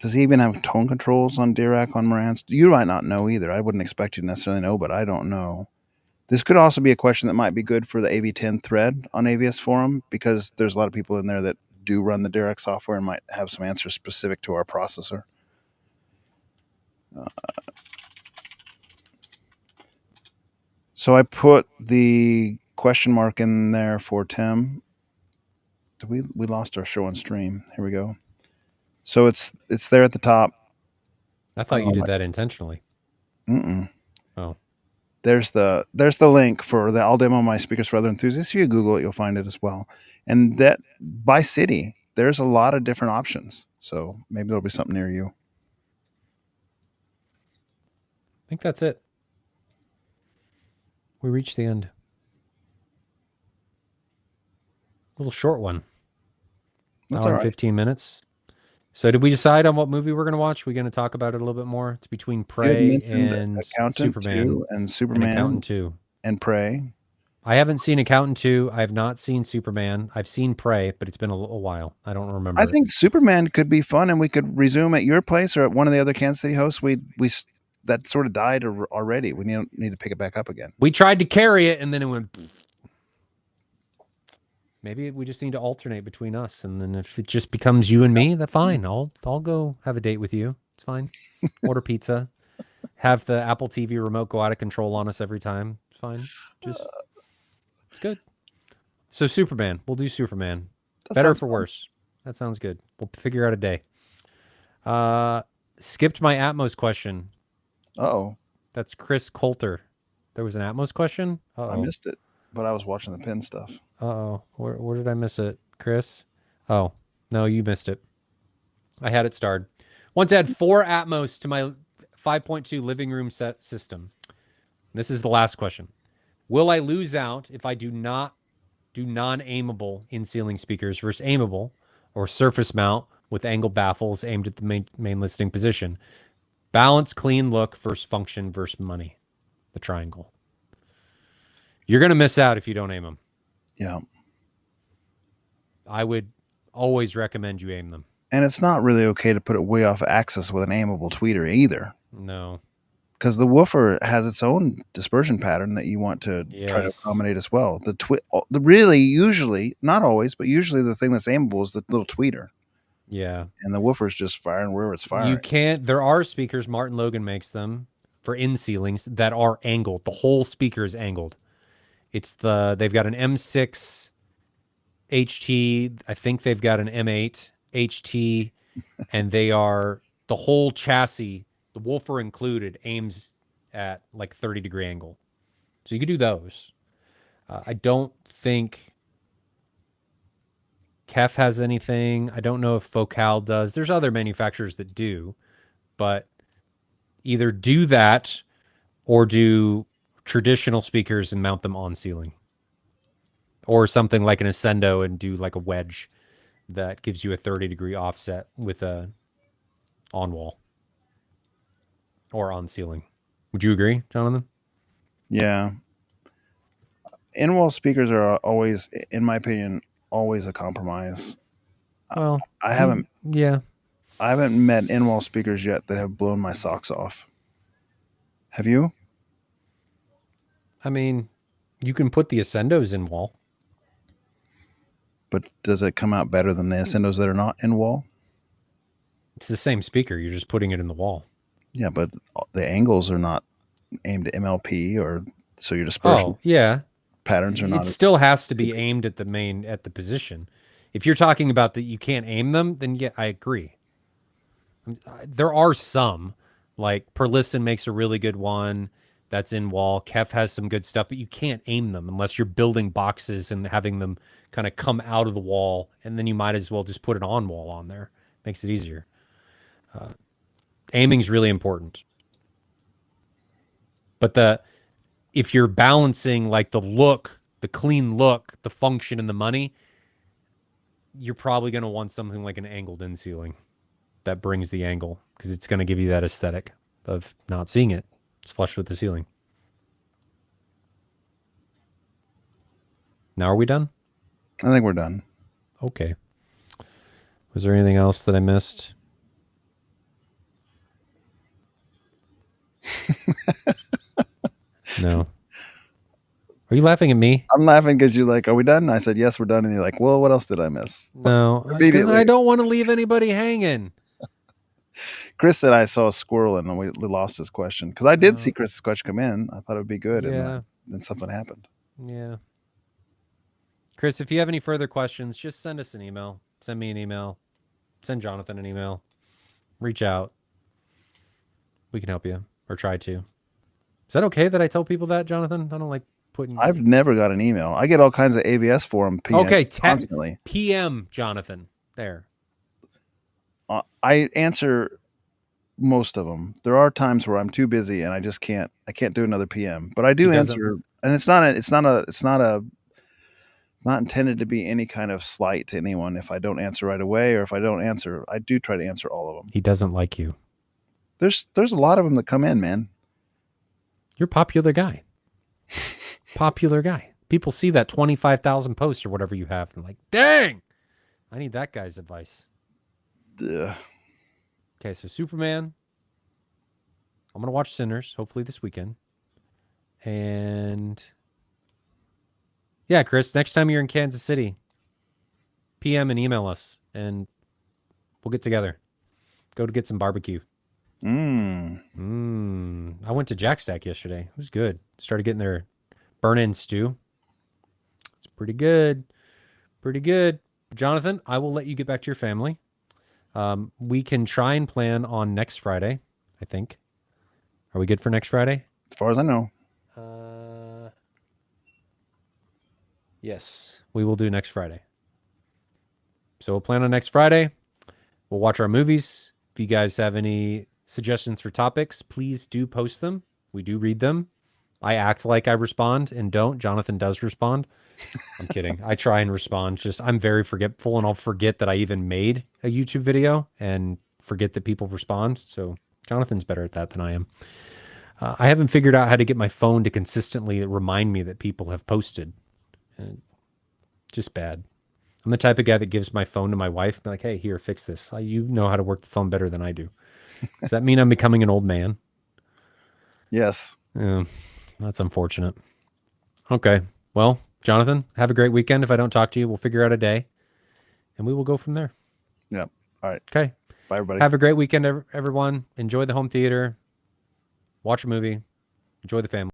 S2: Does he even have tone controls on DIRAC on Marantz? You might not know either. I wouldn't expect you to necessarily know, but I don't know. This could also be a question that might be good for the AV10 thread on AVS Forum because there's a lot of people in there that do run the DIRAC software and might have some answers specific to our processor. So I put the question mark in there for Tim. Did we lost our show on stream? Here we go. So it's there at the top.
S1: I thought you did that intentionally.
S2: Mm-mm.
S1: Oh.
S2: There's the link for the I'll demo my speakers for other enthusiasts. If you Google it, you'll find it as well. And that by city, there's a lot of different options. So maybe there'll be something near you.
S1: I think that's it. We reached the end. A little short one.
S2: That's
S1: Hour
S2: all
S1: and
S2: right.
S1: 15 minutes. So did we decide on what movie we're going to watch? We're going to talk about it a little bit more. It's between Prey and
S2: Accountant
S1: Superman.
S2: 2 and Superman
S1: Accountant 2.
S2: and Prey.
S1: I haven't seen Accountant 2. I have not seen Superman. I've seen Prey, but it's been a while. I don't remember.
S2: I think Superman could be fun, and we could resume at your place or at one of the other Kansas City hosts. We that sort of died already. We need to pick it back up again.
S1: We tried to carry it, and then it went. Maybe we just need to alternate between us, and then if it just becomes you and me, that's fine. I'll go have a date with you. It's fine. Order pizza. Have the Apple TV remote go out of control on us every time. It's fine. Just it's good. So Superman, we'll do Superman. Better for worse. That sounds good. We'll figure out a day. Skipped my Atmos question.
S2: Oh,
S1: that's Chris Coulter. There was an Atmos question.
S2: I missed it, but I was watching the pin stuff.
S1: Oh, where did I miss it, Chris? Oh, no, you missed it. I had it starred. Want to add 4 Atmos to my 5.2 living room set system. This is the last question. Will I lose out if I do not do non-aimable in-ceiling speakers versus aimable or surface mount with angled baffles aimed at the main listening position? Balance, clean look versus function versus money. The triangle. You're going to miss out if you don't aim them.
S2: Yeah.
S1: I would always recommend you aim them.
S2: And it's not really okay to put it way off axis with an aimable tweeter either.
S1: No.
S2: Because the woofer has its own dispersion pattern that you want to try to accommodate as well. The really, usually, not always, but usually the thing that's aimable is the little tweeter.
S1: Yeah.
S2: And the woofer's just firing wherever it's firing.
S1: You can't, there are speakers, Martin Logan makes them for in ceilings that are angled. The whole speaker is angled. They've got an M6 HT. I think they've got an M8 HT, and they are the whole chassis, the woofer included, aims at like 30-degree angle. So you could do those. I don't think Kef has anything. I don't know if Focal does. There's other manufacturers that do, but either do that or do traditional speakers and mount them on ceiling. Or something like an Ascendo and do like a wedge that gives you a 30-degree offset with a on-wall or on ceiling. Would you agree, Jonathan?
S2: Yeah. In-wall speakers are always, in my opinion, always a compromise.
S1: Well,
S2: I haven't met in-wall speakers yet that have blown my socks off. Have you?
S1: I mean, you can put the Ascendos in wall.
S2: But does it come out better than the Ascendos that are not in wall?
S1: It's the same speaker. You're just putting it in the wall.
S2: Yeah, but the angles are not aimed at MLP, or so your dispersion patterns are not.
S1: It still has to be aimed at the position. If you're talking about that you can't aim them, then yeah, I agree. There are some, like Perlisten makes a really good one that's in wall. Kef has some good stuff, but you can't aim them unless you're building boxes and having them kind of come out of the wall, and then you might as well just put an on wall on there. Makes it easier. Aiming is really important. But if you're balancing like the look, the clean look, the function, and the money, you're probably going to want something like an angled in ceiling that brings the angle, because it's going to give you that aesthetic of not seeing it. It's flush with the ceiling. Now are we done?
S2: I think we're done.
S1: Okay. Was there anything else that I missed? No. Are you laughing at me?
S2: I'm laughing because you're like, are we done? I said, yes, we're done. And you're like, well, what else did I miss?
S1: No, because I don't want to leave anybody hanging.
S2: Chris said I saw a squirrel and we lost his question because I did see Chris's question come in. I thought it would be good, and then something happened.
S1: Yeah. Chris, if you have any further questions, just send us an email. Send me an email. Send Jonathan an email. Reach out. We can help you, or try to. Is that okay that I tell people that, Jonathan? I don't like putting...
S2: I've never got an email. I get all kinds of AVS forum PMs constantly.
S1: PM, Jonathan. There.
S2: I answer most of them. There are times where I'm too busy and I just can't do another PM, but I do answer, and it's not intended to be any kind of slight to anyone if I don't answer right away, or if I don't answer, I do try to answer all of them.
S1: He doesn't like you.
S2: There's a lot of them that come in, man.
S1: You're a popular guy. Popular guy. People see that 25,000 posts or whatever you have and like, dang, I need that guy's advice. Okay, so Superman. I'm going to watch Sinners, hopefully this weekend. And yeah, Chris, next time you're in Kansas City, PM and email us, and we'll get together. Go to get some barbecue. I went to Jack Stack yesterday. It was good. Started getting their burn-in stew. It's pretty good. Pretty good. Jonathan, I will let you get back to your family. We can try and plan on next Friday, I think. Are we good for next Friday?
S2: As far as I know.
S1: Yes, we will do next Friday. So we'll plan on next Friday. We'll watch our movies. If you guys have any suggestions for topics, please do post them. We do read them. I act like I respond and don't. Jonathan does respond. I'm kidding. I try and respond. Just I'm very forgetful, and I'll forget that I even made a YouTube video and forget that people respond. So Jonathan's better at that than I am. I haven't figured out how to get my phone to consistently remind me that people have posted. Just bad. I'm the type of guy that gives my phone to my wife and be like, hey, here, fix this. You know how to work the phone better than I do. Does that mean I'm becoming an old man?
S2: Yes.
S1: Yeah, that's unfortunate. Okay. Well, Jonathan, have a great weekend. If I don't talk to you, we'll figure out a day and we will go from there.
S2: Yeah. All right.
S1: Okay.
S2: Bye, everybody.
S1: Have a great weekend, everyone. Enjoy the home theater. Watch a movie. Enjoy the family.